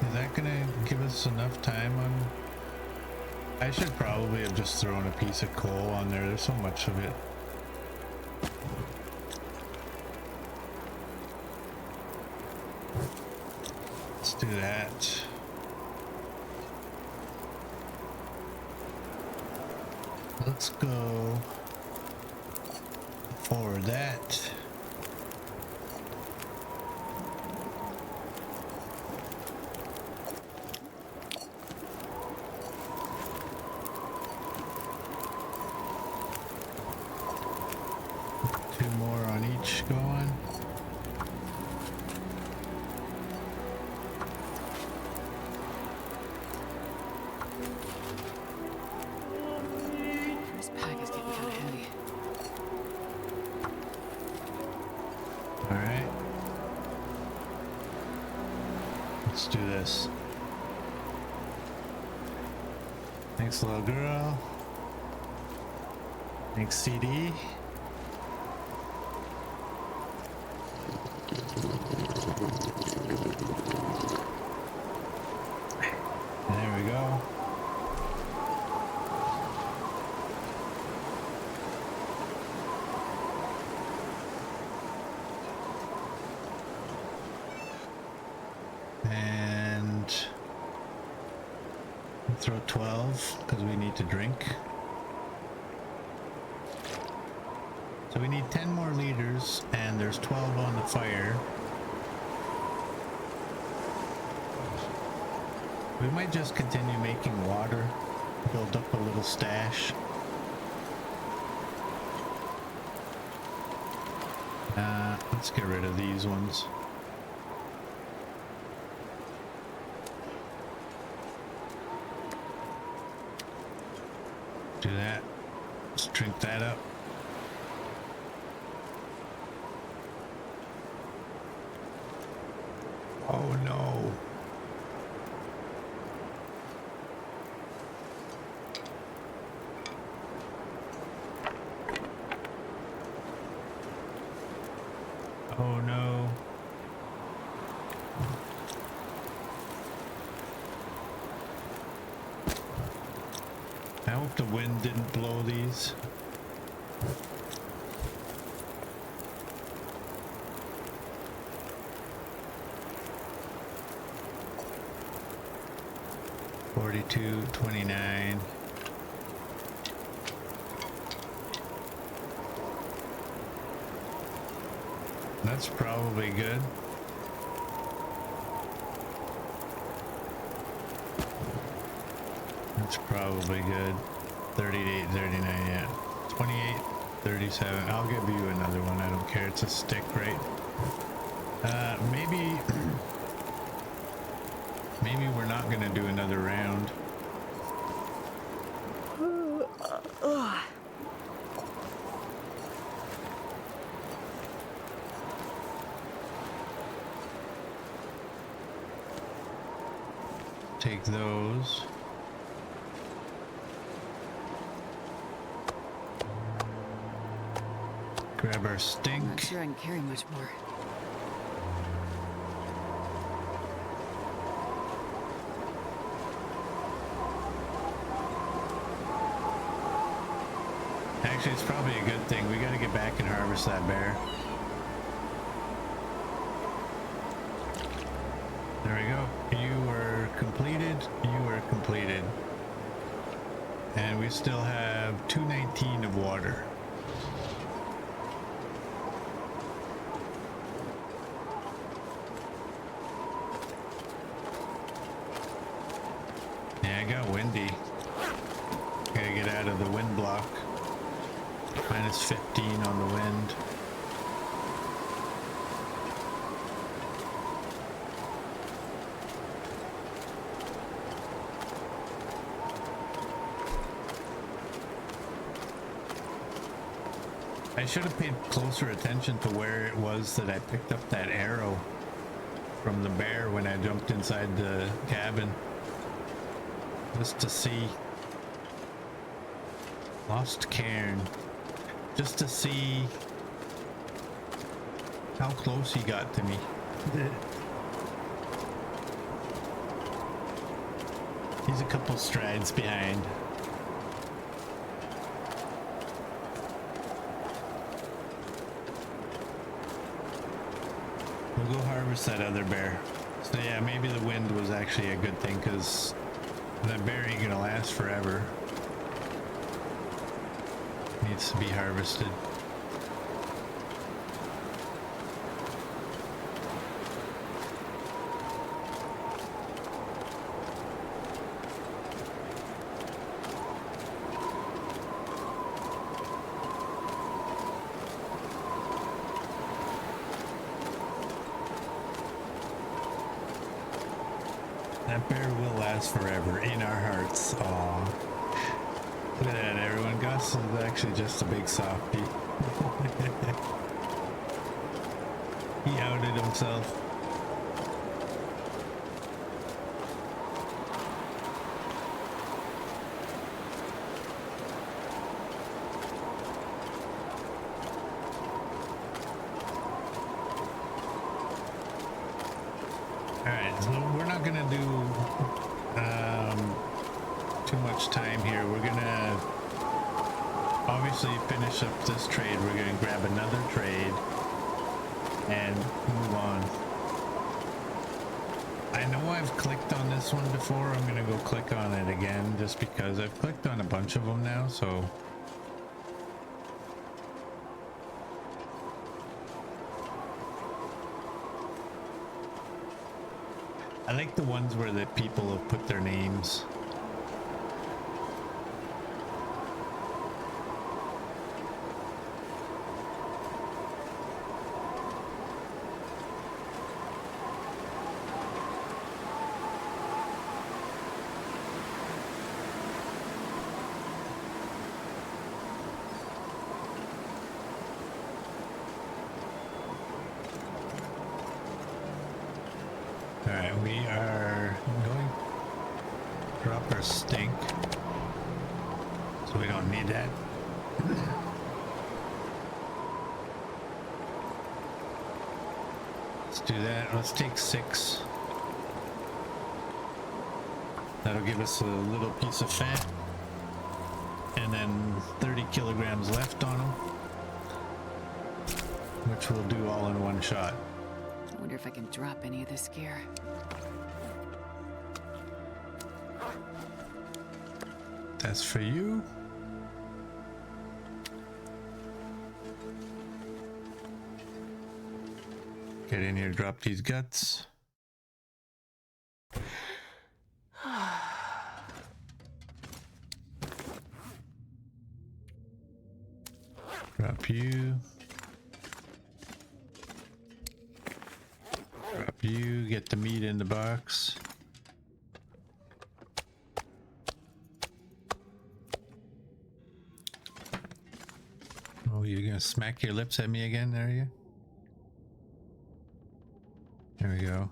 Is that gonna give us enough time on? I should probably have just thrown a piece of coal on there. There's so much of it. Let's do that. Let's go forward that. Two more on each going. This pack is getting kind of heavy. All right. Let's do this. Thanks, little girl. Thanks, CD. There we go. And throw 12 because we need to drink. So we need 10 more liters, and there's 12 on the fire. We might just continue making water, build up a little stash. Let's get rid of these ones. Do that. Let's drink that up. Oh no. Oh no. I hope the wind didn't blow these. $42.29. That's probably good. That's probably good. 38, 39, yeah. 28, 37. I'll give you another one. I don't care. It's a stick, right? Maybe maybe we're not gonna do another round. Take those. Grab our I'm not stink. sure I can carry much more. Actually, it's probably a good thing. We gotta get back and harvest that bear. There we go. You were completed. You were completed. And we still have 219 of water. Yeah, it got windy. Gotta get out of the wind block. Minus 15 on the wind. I should have paid closer attention to where it was that I picked up that arrow from the bear when I jumped inside the cabin. Just to see. Lost cairn. Just to see how close he got to me. He's a couple strides behind. We'll go harvest that other bear. So yeah, maybe the wind was actually a good thing, because that bear ain't gonna last forever. Needs to be harvested. That bear will last forever in our hearts. Aww. Look at that, everyone. Gus is actually just a big softie. He outed himself. Alright, so we're not gonna do too much time here. We're gonna obviously finish up this trade. We're gonna grab another trade and move on. I know I've clicked on this one before. I'm gonna go click on it again just because I've clicked on a bunch of them now, so I like the ones where the people have put their names. Alright, we are going to drop our stink, so we don't need that. Let's do that. Let's take 6. That'll give us a little piece of fat, and then 30 kilograms left on them, which we'll do all in one shot. I wonder if I can drop any of this gear. That's for you. Get in here, drop these guts. Drop you. Drop you. Get the meat in the box. Oh, you're gonna smack your lips at me again, are you? There we go.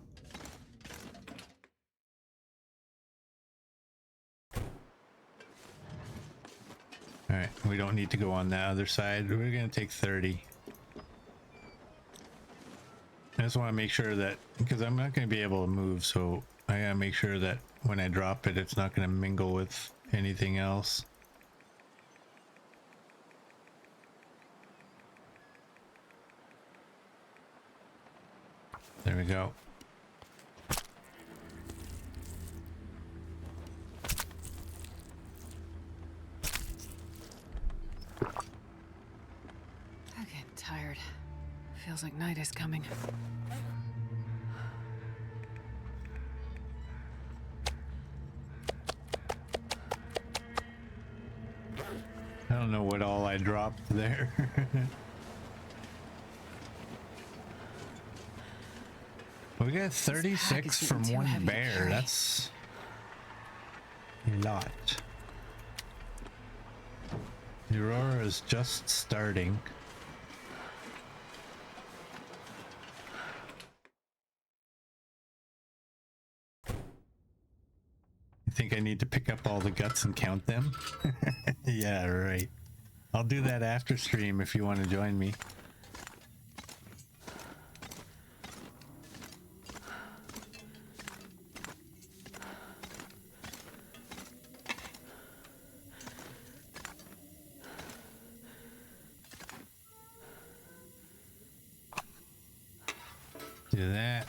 Alright, we don't need to go on the other side. We're gonna take 30. I just want to make sure that, because I'm not going to be able to move, so I gotta make sure that when I drop it, it's not going to mingle with anything else. There we go. I'm getting tired. Feels like night is coming. I don't know what all I dropped there. We got 36 from one bear. That's a lot. The Aurora is just starting. You think I need to pick up all the guts and count them? Yeah, right. I'll do that after stream if you want to join me. Do that.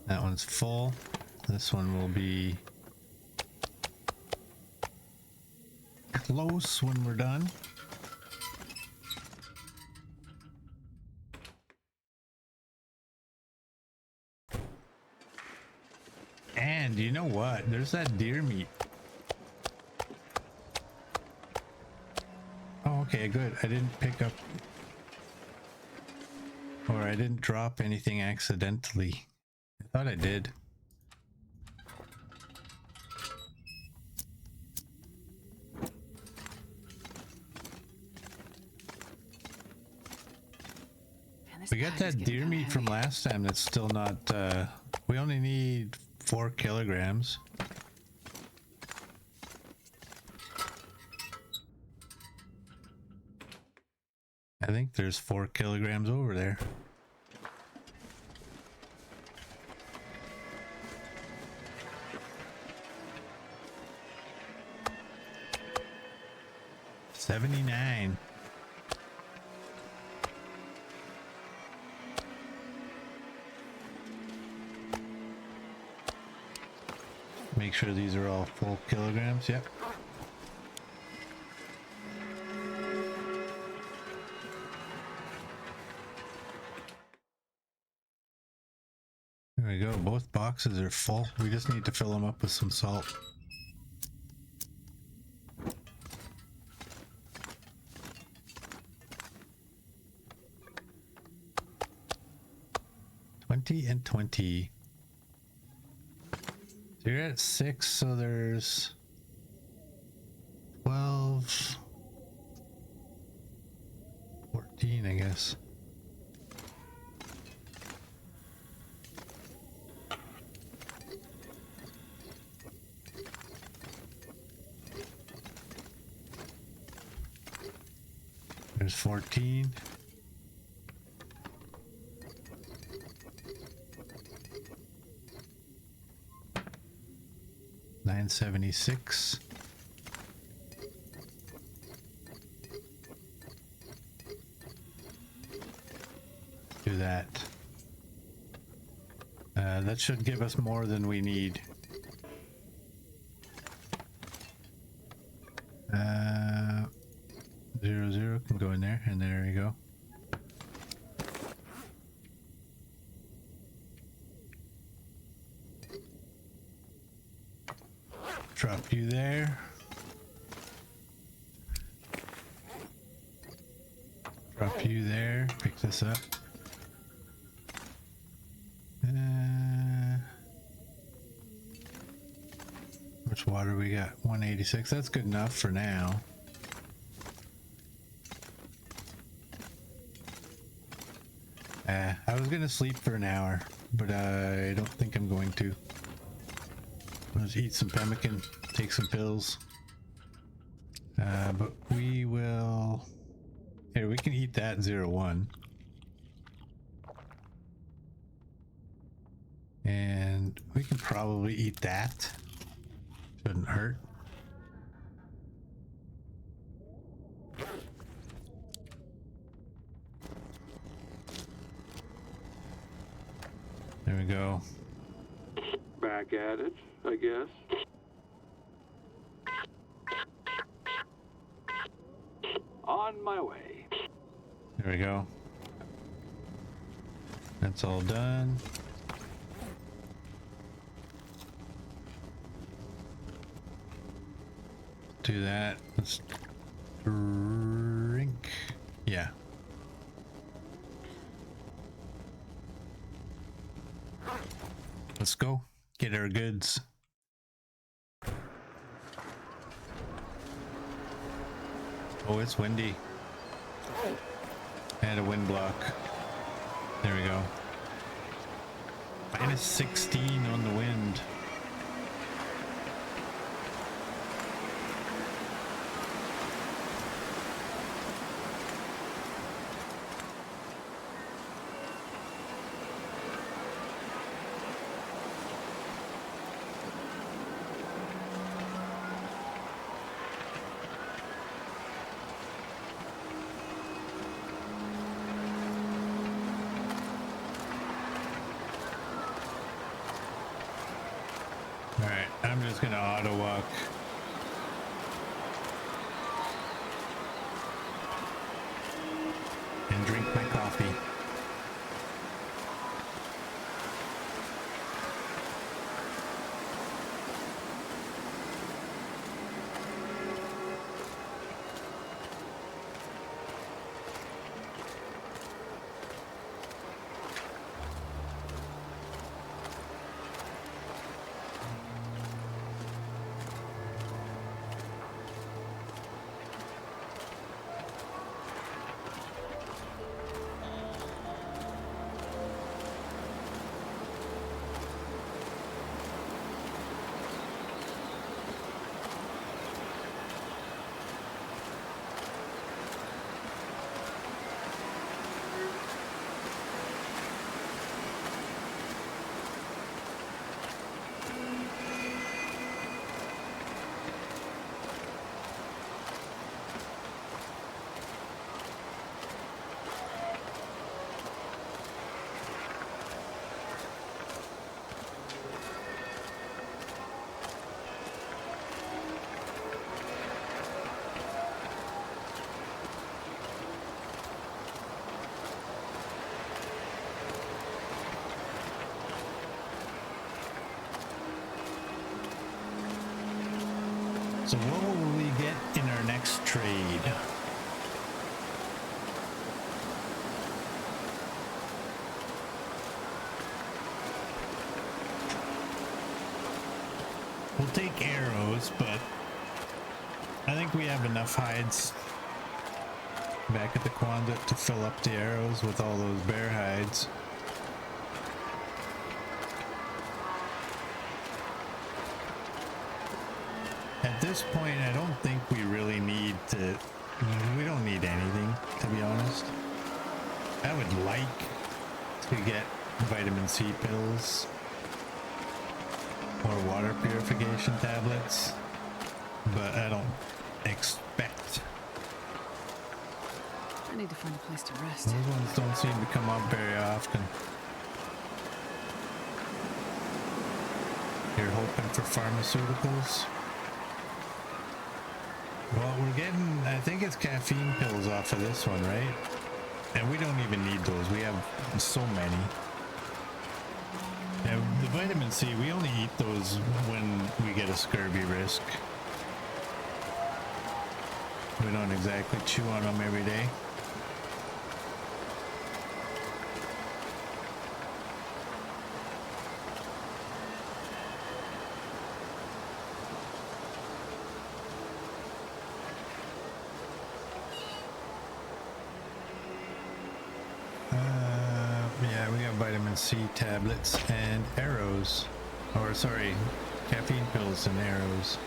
That one's full. This one will be close when we're done. And you know what? There's that deer meat. Oh, okay, good. I didn't pick up, or I didn't drop anything accidentally. I thought I did. We got that deer meat from last time. That's still not, we only need 4 kilograms. I think there's 4 kilograms over there. $79. Make sure these are all full kilograms. Yep. There we go. Both boxes are full. We just need to fill them up with some salt. And 20. So you're at 6, so there's 12, 14, I guess. There's 14. $9.76. Do that. That should give us more than we need. 00 can go in there, and there you go. Drop you there. Drop you there. Pick this up. Which water we got? 186. That's good enough for now. I was gonna sleep for an hour, but I don't think I'm going to. Let's eat some pemmican, take some pills. But we will... Here, we can eat that 01. And we can probably eat that. Shouldn't hurt. There we go. Back at it, I guess. On my way. There we go. That's all done. Do that. Let's drink. Yeah. Let's go. Get our goods. Oh, it's windy. And a wind block. There we go. Minus 16 on the wind. Alright, I'm just gonna auto walk. And drink my coffee. So what will we get in our next trade? We'll take arrows, but I think we have enough hides back at the Quandit to fill up the arrows with all those bear hides. At this point, I don't think we really need to... We don't need anything, to be honest. I would like to get vitamin C pills or water purification tablets, but I don't expect. I need to find a place to rest. Those ones don't seem to come up very often. You're hoping for pharmaceuticals? Well, we're getting, I think it's caffeine pills off of this one, right? And we don't even need those. We have so many. Yeah, the vitamin C, we only eat those when we get a scurvy risk. We don't exactly chew on them every day. Yeah, we got vitamin C tablets and arrows. Or sorry, caffeine pills and arrows.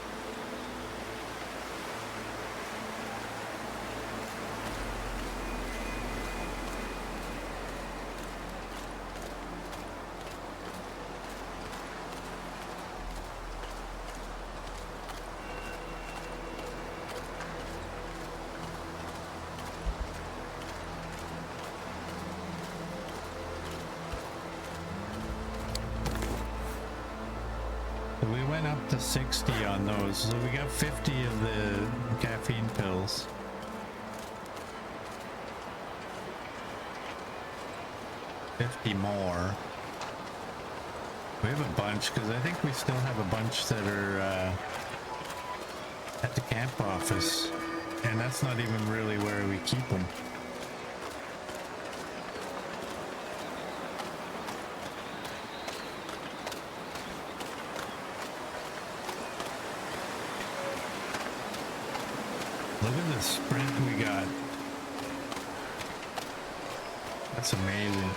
So we went up to 60 on those, so we got 50 of the caffeine pills. More. We have a bunch because I think we still have a bunch that are at the camp office, and that's not even really where we keep them. Look at the sprint we got. That's amazing.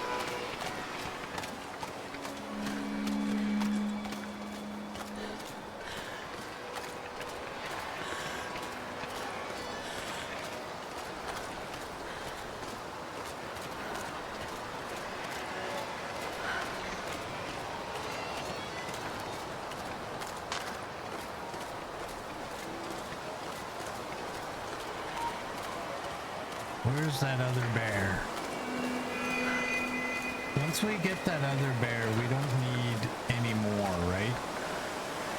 Where's that other bear? Once we get that other bear, we don't need any more, right?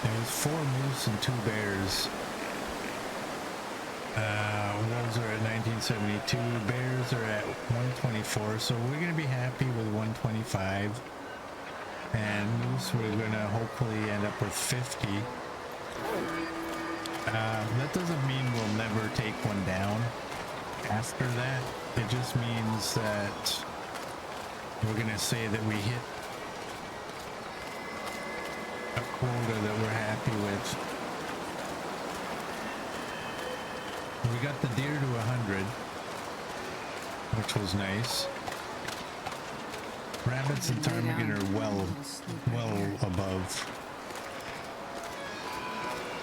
There was 4 moose and 2 bears. Wolves are at 1972. Bears are at 124. So we're going to be happy with 125. And moose, we're going to hopefully end up with 50. That doesn't mean we'll never take one down. After that, it just means that we're gonna say that we hit a quota that we're happy with. We got the deer to 100, which was nice. Rabbits and ptarmigan are well above.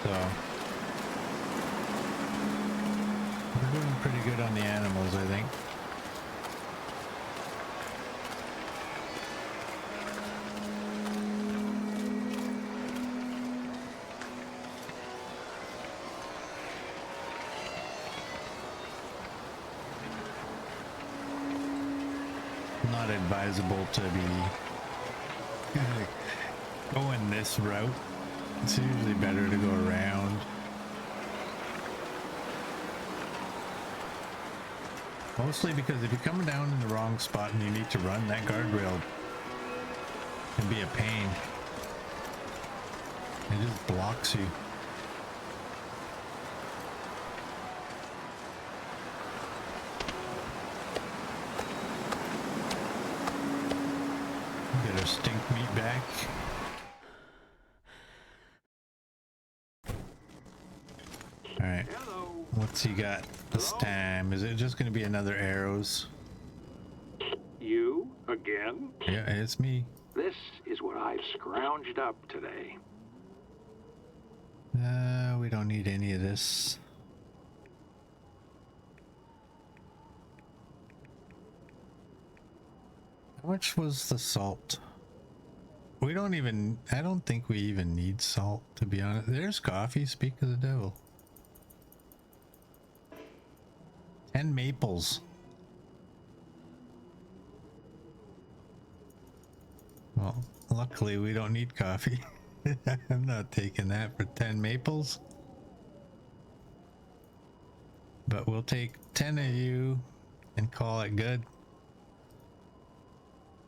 So we're doing pretty good on the animals, I think. Not advisable to be going this route. It's usually better to go around. Mostly because if you're coming down in the wrong spot and you need to run, that guardrail can be a pain. It just blocks you. Get our stink meat back. Alright. What's he got this time? Is it just going to be another arrows? You again? Yeah, it's me. This is what I've scrounged up today. We don't need any of this. How much was the salt? We don't even, I don't think we even need salt, to be honest. There's coffee, speak of the devil. 10 maples. Well, luckily we don't need coffee. I'm not taking that for 10 maples. But we'll take 10 of you and call it good.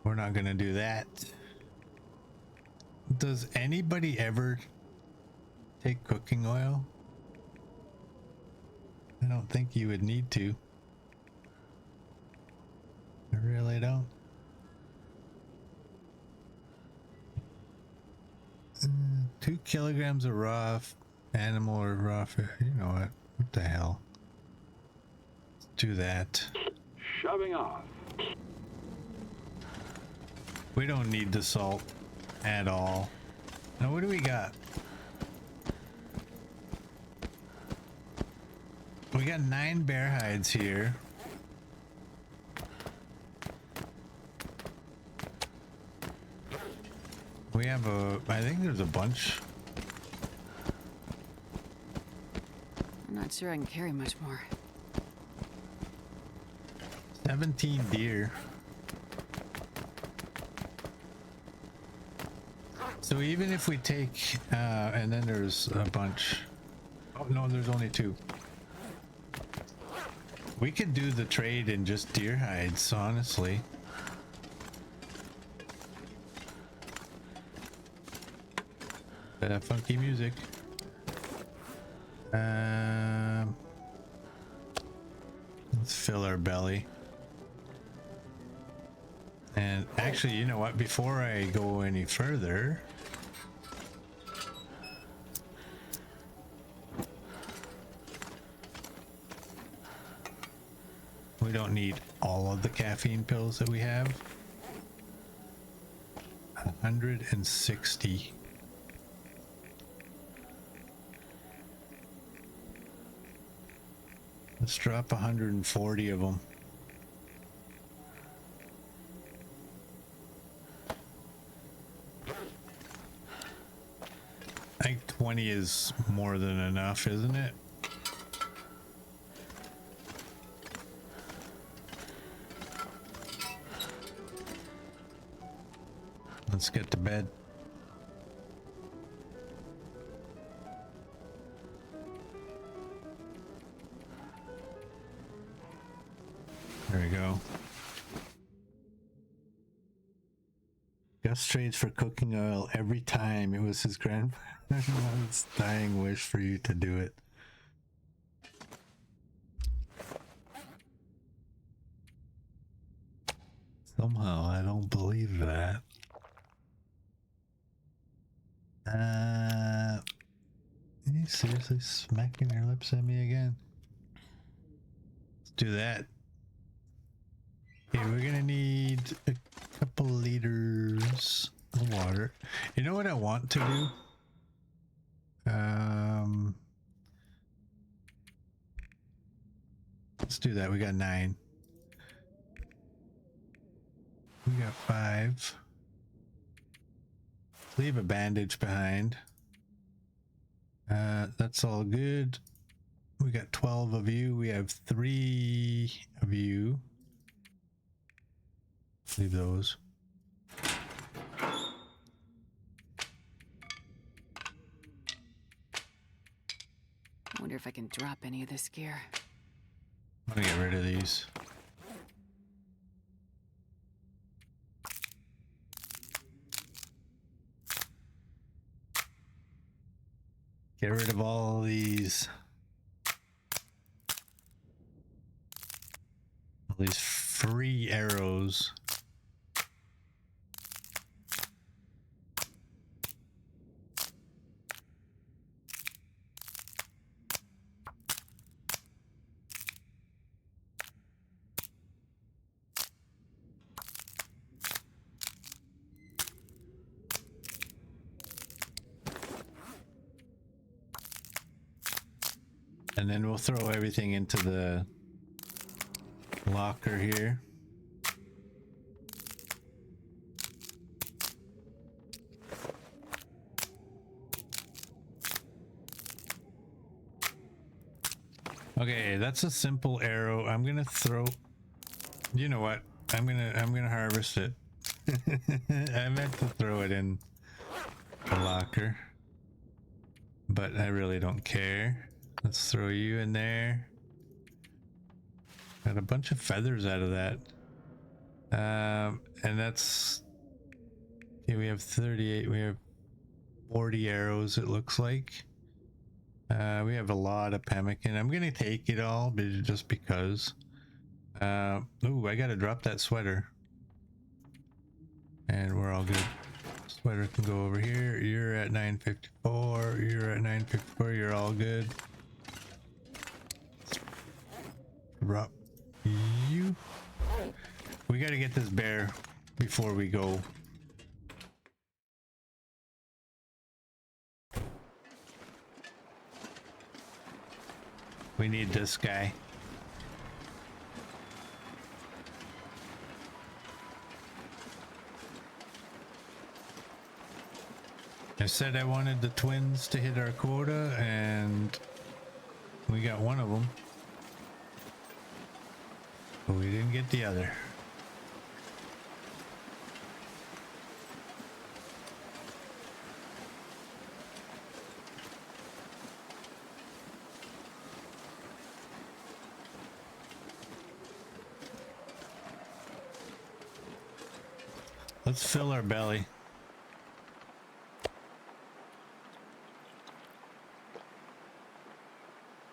We're not gonna do that. Does anybody ever take cooking oil? I don't think you would need to. I really don't. 2 kilograms of raw animal or raw fish. You know what? What the hell? Let's do that. Shoving off. We don't need the salt at all. Now what do we got? we got 9 bear hides here. We have I think there's a bunch. I'm not sure I can carry much more. 17 deer. So even if we take, and then there's a bunch. Oh no, there's only 2. We could do the trade in just deer hides, honestly. Funky music. Let's fill our belly. And actually, you know what? Before I go any further, we don't need all of the caffeine pills that we have. 160. Let's drop 140 of them. I think 20 is more than enough, isn't it? Let's get to bed. There we go. Gus trades for cooking oil every time. It was his grandfather's dying wish for you to do it. Somehow I don't believe that. Are you seriously smacking your lips at me again? Let's do that. Okay, we're gonna need a couple liters of water. You know what I want to do? Let's do that. We got 9. We got 5. Leave a bandage behind. That's all good. We got 12 of you. We have 3 of you. Leave those. I wonder if I can drop any of this gear. I'm gonna get rid of these. Get rid of all these. All these free arrows. And then we'll throw everything into the locker here. Okay, that's a simple arrow. I'm gonna throw. You know what? I'm gonna harvest it. I meant to throw it in the locker, but I really don't care. Let's throw you in there. Got a bunch of feathers out of that. And that's... Okay, we have 38. We have 40 arrows, it looks like. We have a lot of pemmican. I'm gonna take it all, but just because. Ooh, I gotta drop that sweater. And we're all good. Sweater can go over here. You're at 954. You're at 954. You're all good. Drop you. We gotta get this bear before we go. We need this guy. I said I wanted the twins to hit our quota, and we got one of them. But we didn't get the other. Let's fill our belly.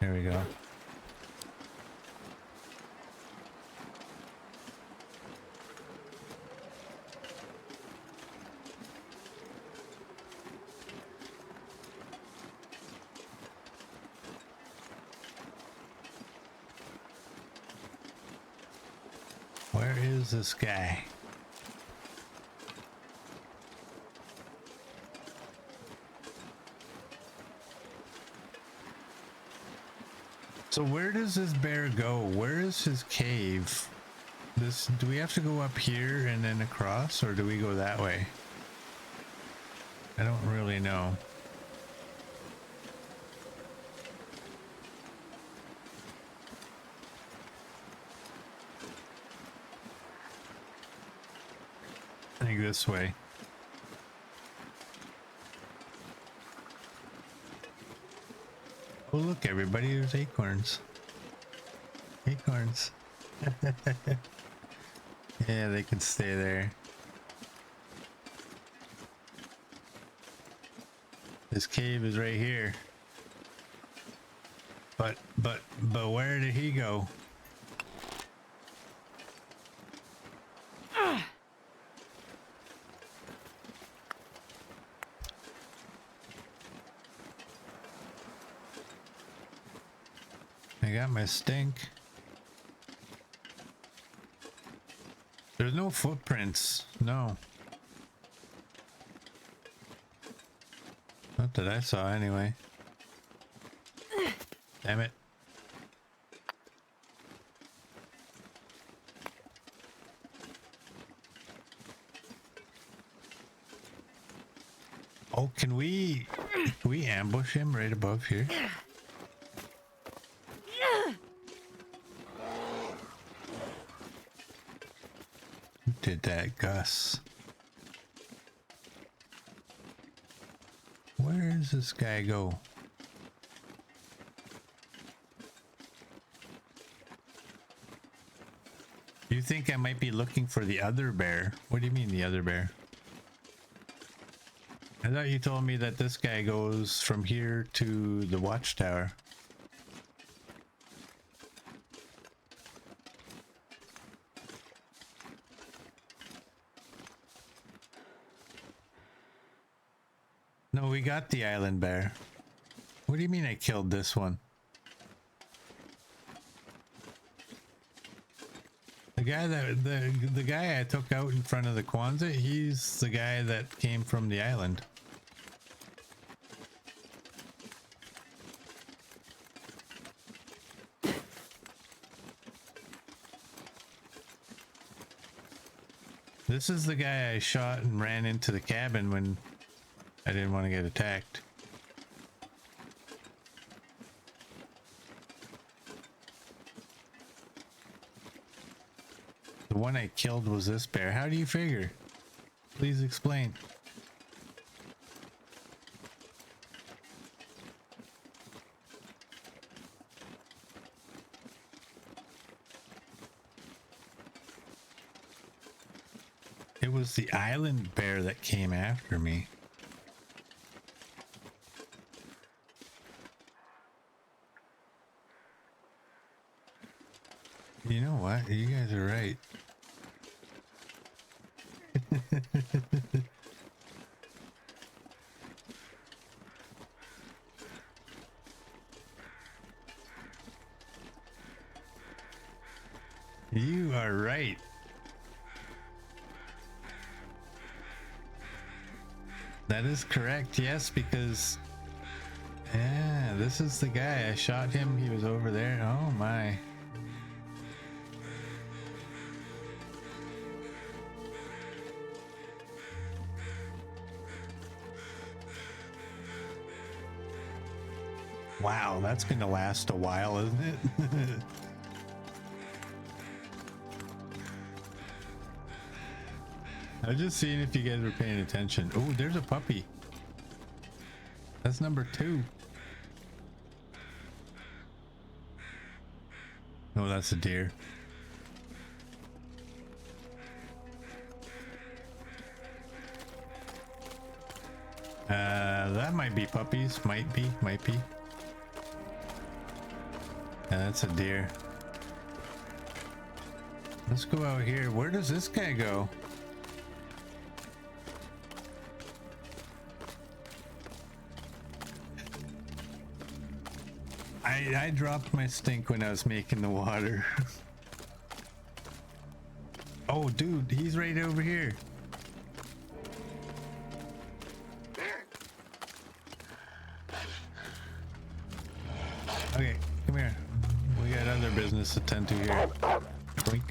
There we go. Where is this guy? So where does this bear go? Where is his cave? Do we have to go up here and then across, or do we go that way? I don't really know. I think this way. Oh, look, everybody, there's acorns. Acorns. Yeah, they can stay there. This cave is right here. But where did he go? I got my stink. There's no footprints. No. Not that I saw anyway. Damn it. Oh, can we ambush him right above here? Who did that, Gus? Where does this guy go? You think I might be looking for the other bear? What do you mean the other bear? I thought you told me that this guy goes from here to the watchtower. No, we got the island bear. What do you mean I killed this one? The guy that the guy I took out in front of the Kwanzaa, he's the guy that came from the island. This is the guy I shot and ran into the cabin when I didn't want to get attacked. The one I killed was this bear. How do you figure? Please explain. It was the island bear that came after me. You know what? You guys are right. You are right. That is correct, yes, because Yeah, this is the guy. I shot him. He was over there. Oh my. Wow, that's gonna last a while, isn't it? I was just seeing if you guys were paying attention. Oh, there's a puppy. That's number 2. Oh, that's a deer. That might be puppies. Might be. Yeah, that's a deer. Let's go out here. Where does this guy go? I dropped my stink when I was making the water. Oh, dude, he's right over here. Okay, come here. We got other business to tend to here. Boink.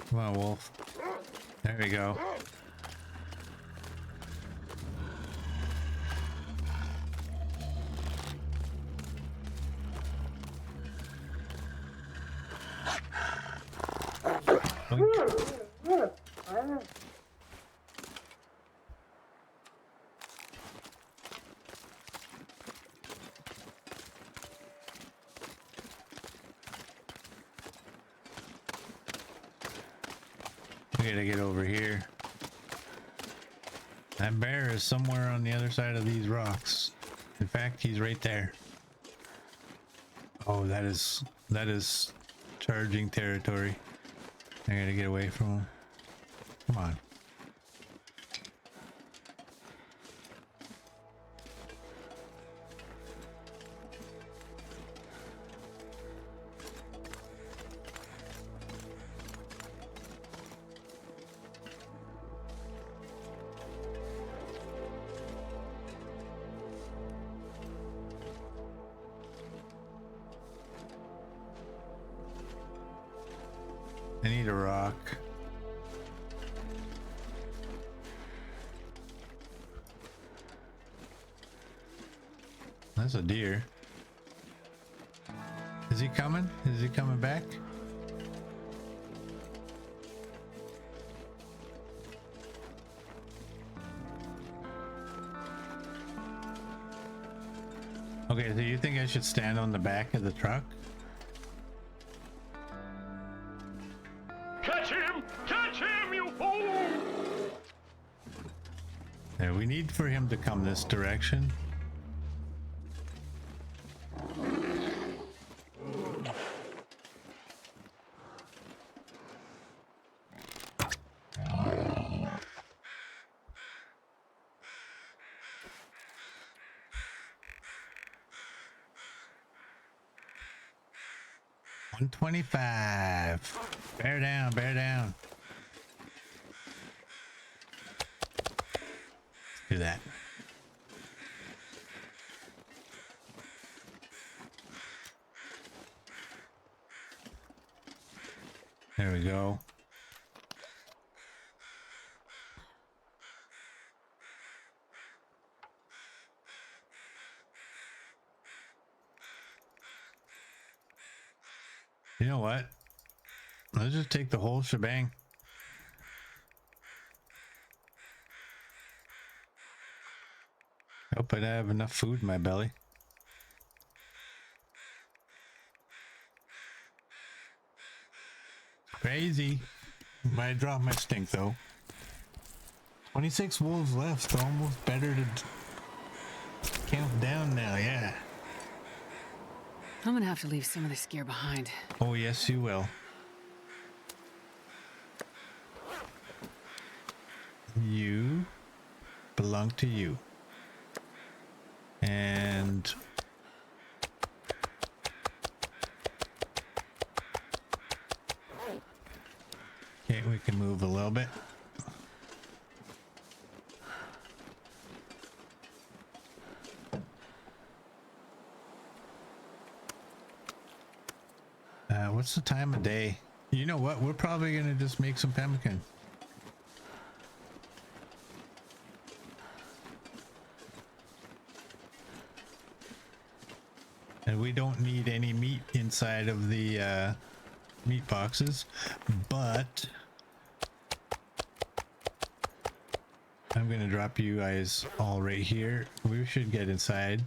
Come on, wolf. There we go. Boink. I gotta get over here. That bear is somewhere on the other side of these rocks. In fact, he's right there. Oh, that is charging territory. I gotta get away from him. Come on. I need a rock. That's a deer. Is he coming? Is he coming back? Okay, so you think I should stand on the back of the truck? Catch him! Catch him, you fool! Yeah, we need for him to come this direction. $125. Bear down, bear down. Do that. There we go. You know what? Let's just take the whole shebang. Hope I have enough food in my belly. Crazy. Might drop my stink though. 26 wolves left. Almost better to count down now. Yeah. I'm gonna have to leave some of this gear behind. Oh, yes, you will. You belong to you. And Okay, we can move a little bit. What's the time of day? You know what? We're probably gonna just make some pemmican. And we don't need any meat inside of the meat boxes, but I'm gonna drop you guys all right here. We should get inside.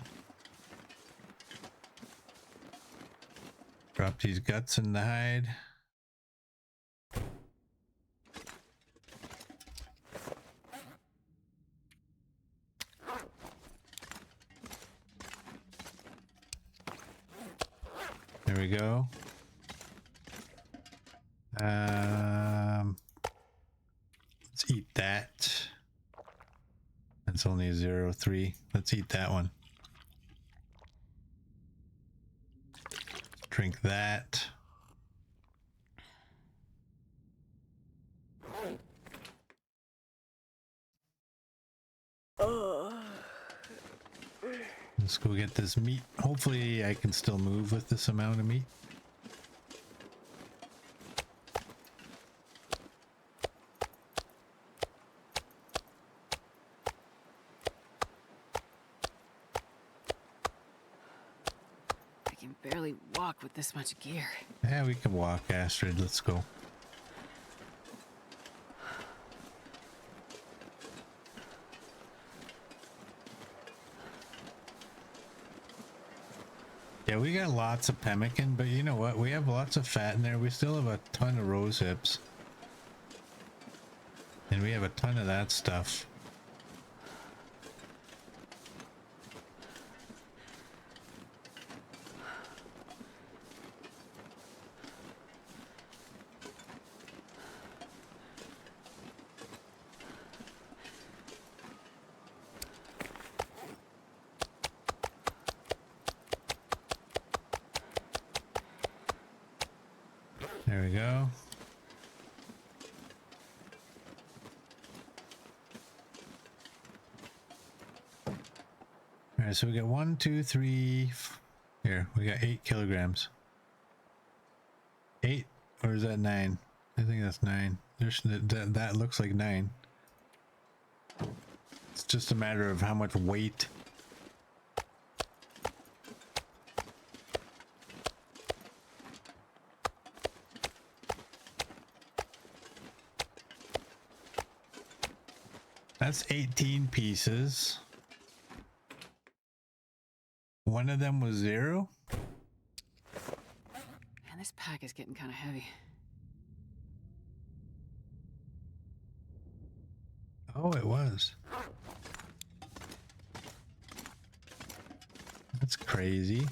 Drop these guts in the hide. There we go. Let's eat that. That's only a 0.3. Let's eat that one. Drink that. Let's go get this meat. Hopefully I can still move with this amount of meat. I can barely walk with this much gear. Yeah, we can walk, Astrid. Let's go. Yeah, we got lots of pemmican, but you know what? We have lots of fat in there. We still have a ton of rose hips. And we have a ton of that stuff. There we go. All right, so we got 1, 2, 3. Here, we got 8 kilograms. 8, or is that 9? I think that's 9. That looks like 9. It's just a matter of how much weight. That's 18 pieces. One of them was 0. Man, this pack is getting kind of heavy. Oh, it was. That's crazy.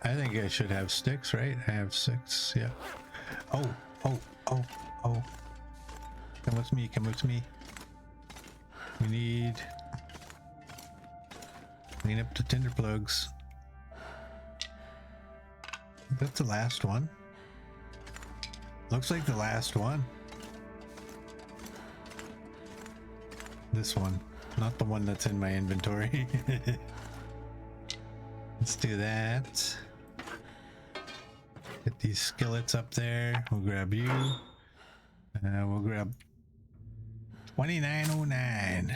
I think I should have sticks, right? I have 6, yeah. Oh. Come with me, come with me. We need... clean up the tinder plugs. That's the last one. Looks like the last one. This one, not the one that's in my inventory. Let's do that. Get these skillets up there. We'll grab you. We'll grab 2909.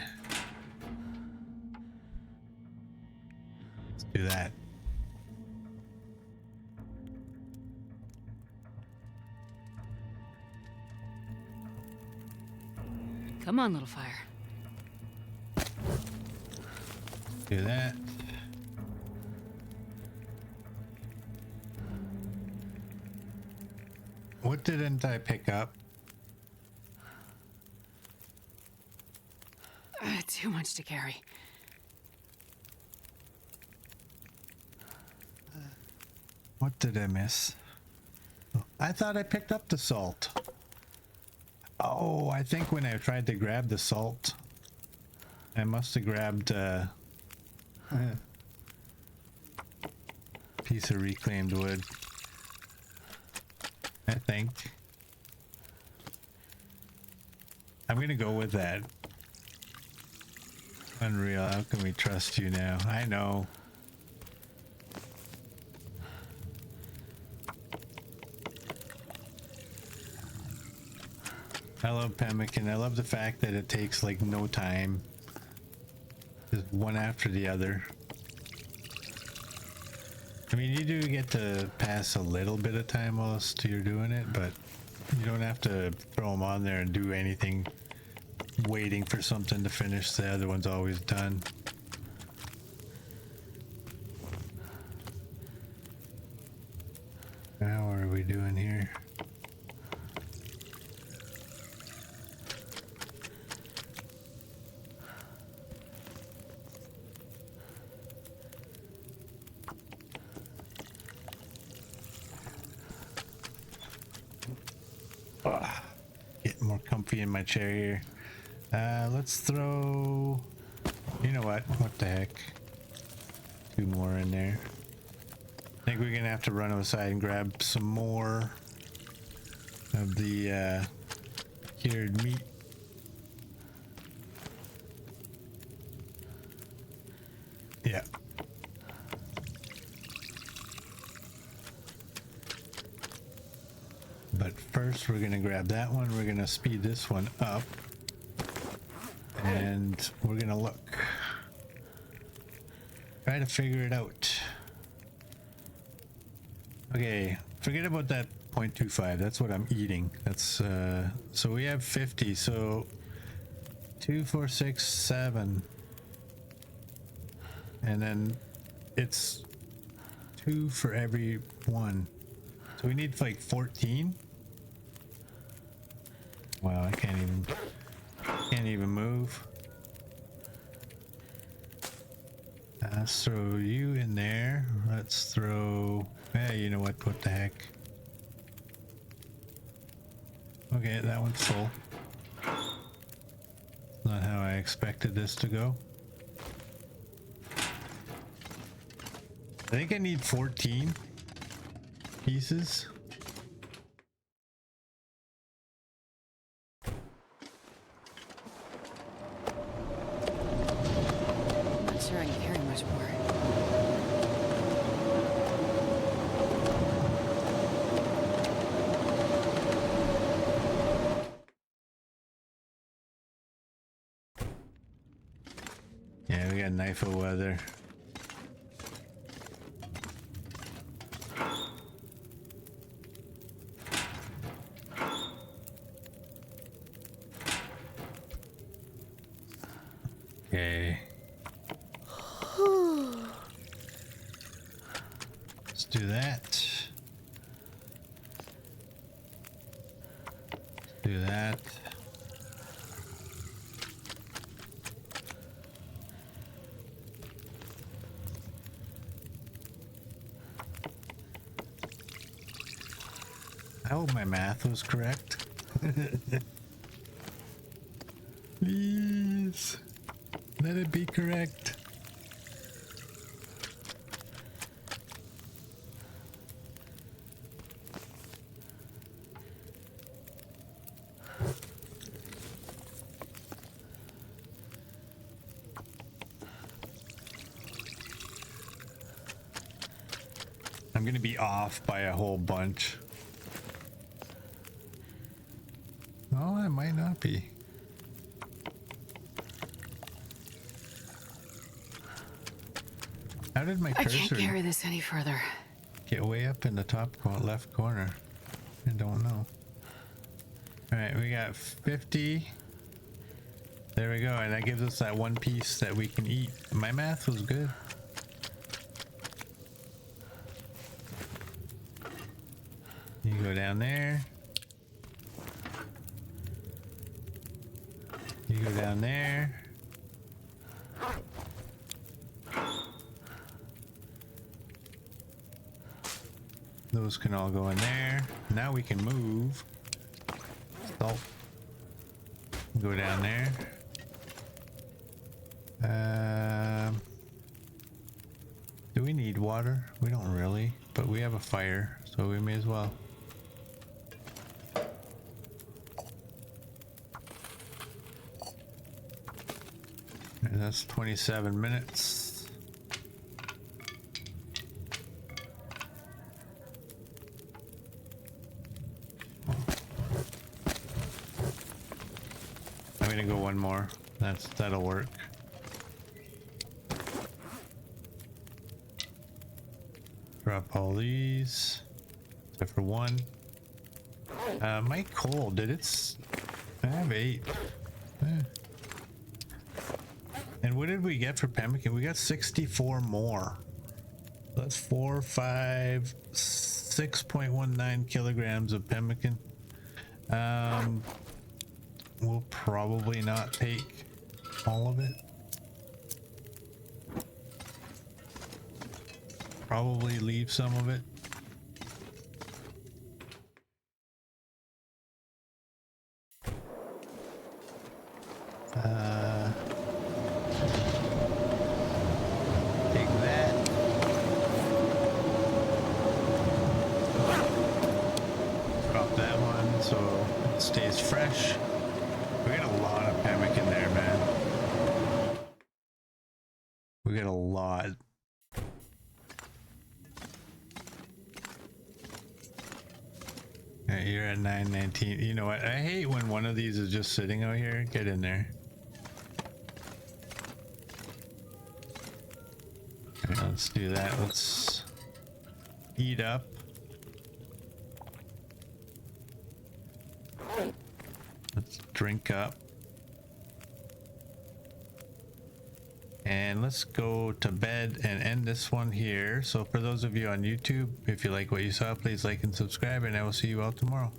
Let's do that. Come on, little fire. Do that. What didn't I pick up? Too much to carry. What did I miss? I thought I picked up the salt. Oh, I think when I tried to grab the salt, I must have grabbed piece of reclaimed wood. I think. I'm gonna go with that. Unreal, how can we trust you now? I know. I love pemmican. I love the fact that it takes like no time. Just one after the other. I mean, you do get to pass a little bit of time whilst you're doing it, but you don't have to throw them on there and do anything waiting for something to finish. The other one's always done. Now what are we doing here? Getting more comfy in my chair here. Let's throw, you know what the heck, 2 more in there. I think we're gonna have to run outside and grab some more of the cured meat. Yeah. But first we're gonna grab that one. We're gonna speed this one up. And we're gonna look. Try to figure it out. Okay, forget about that 0.25. That's what I'm eating. That's so we have 50. So 2, 4, 6, 7. And then it's 2 for every one. So we need like 14. Wow, I can't even move. Let's throw you in there. Let's throw, you know what the heck. Okay, that one's full. Not how I expected this to go. I think I need 14 pieces. Not sure I can carry much more. Yeah, we got knife of weather. Okay. Let's do that. Let's do that. I hope my math was correct. Please, let it be correct. I'm gonna be off by a whole bunch. Oh, I might not be. How did my I can't cursor carry this any further. get way up in the top left corner? I don't know. Alright, we got 50. There we go, and that gives us that one piece that we can eat. My math was good. You go down there. You go down there. Those can all go in there. Now we can move. Salt. Go down there. Do we need water? We don't really, but we have a fire, so we may as well. And that's 27 minutes. I'm gonna go one more. That'll work. Drop all these, except for one. My coal, I have 8. And what did we get for pemmican? We got 64 more. That's 4, 5, 6.19 kilograms of pemmican. We'll probably not take all of it. Probably leave some of it. Take that. Drop that one so it stays fresh. We got a lot of pemmican there, man. We got a lot. Yeah, you're at 919. You know what? I hate when one of these is just sitting out here. Get in there. Okay, let's do that. Let's eat up. Let's drink up. And let's go to bed and end this one here. So for those of you on YouTube, if you like what you saw, please like and subscribe, and I will see you all tomorrow.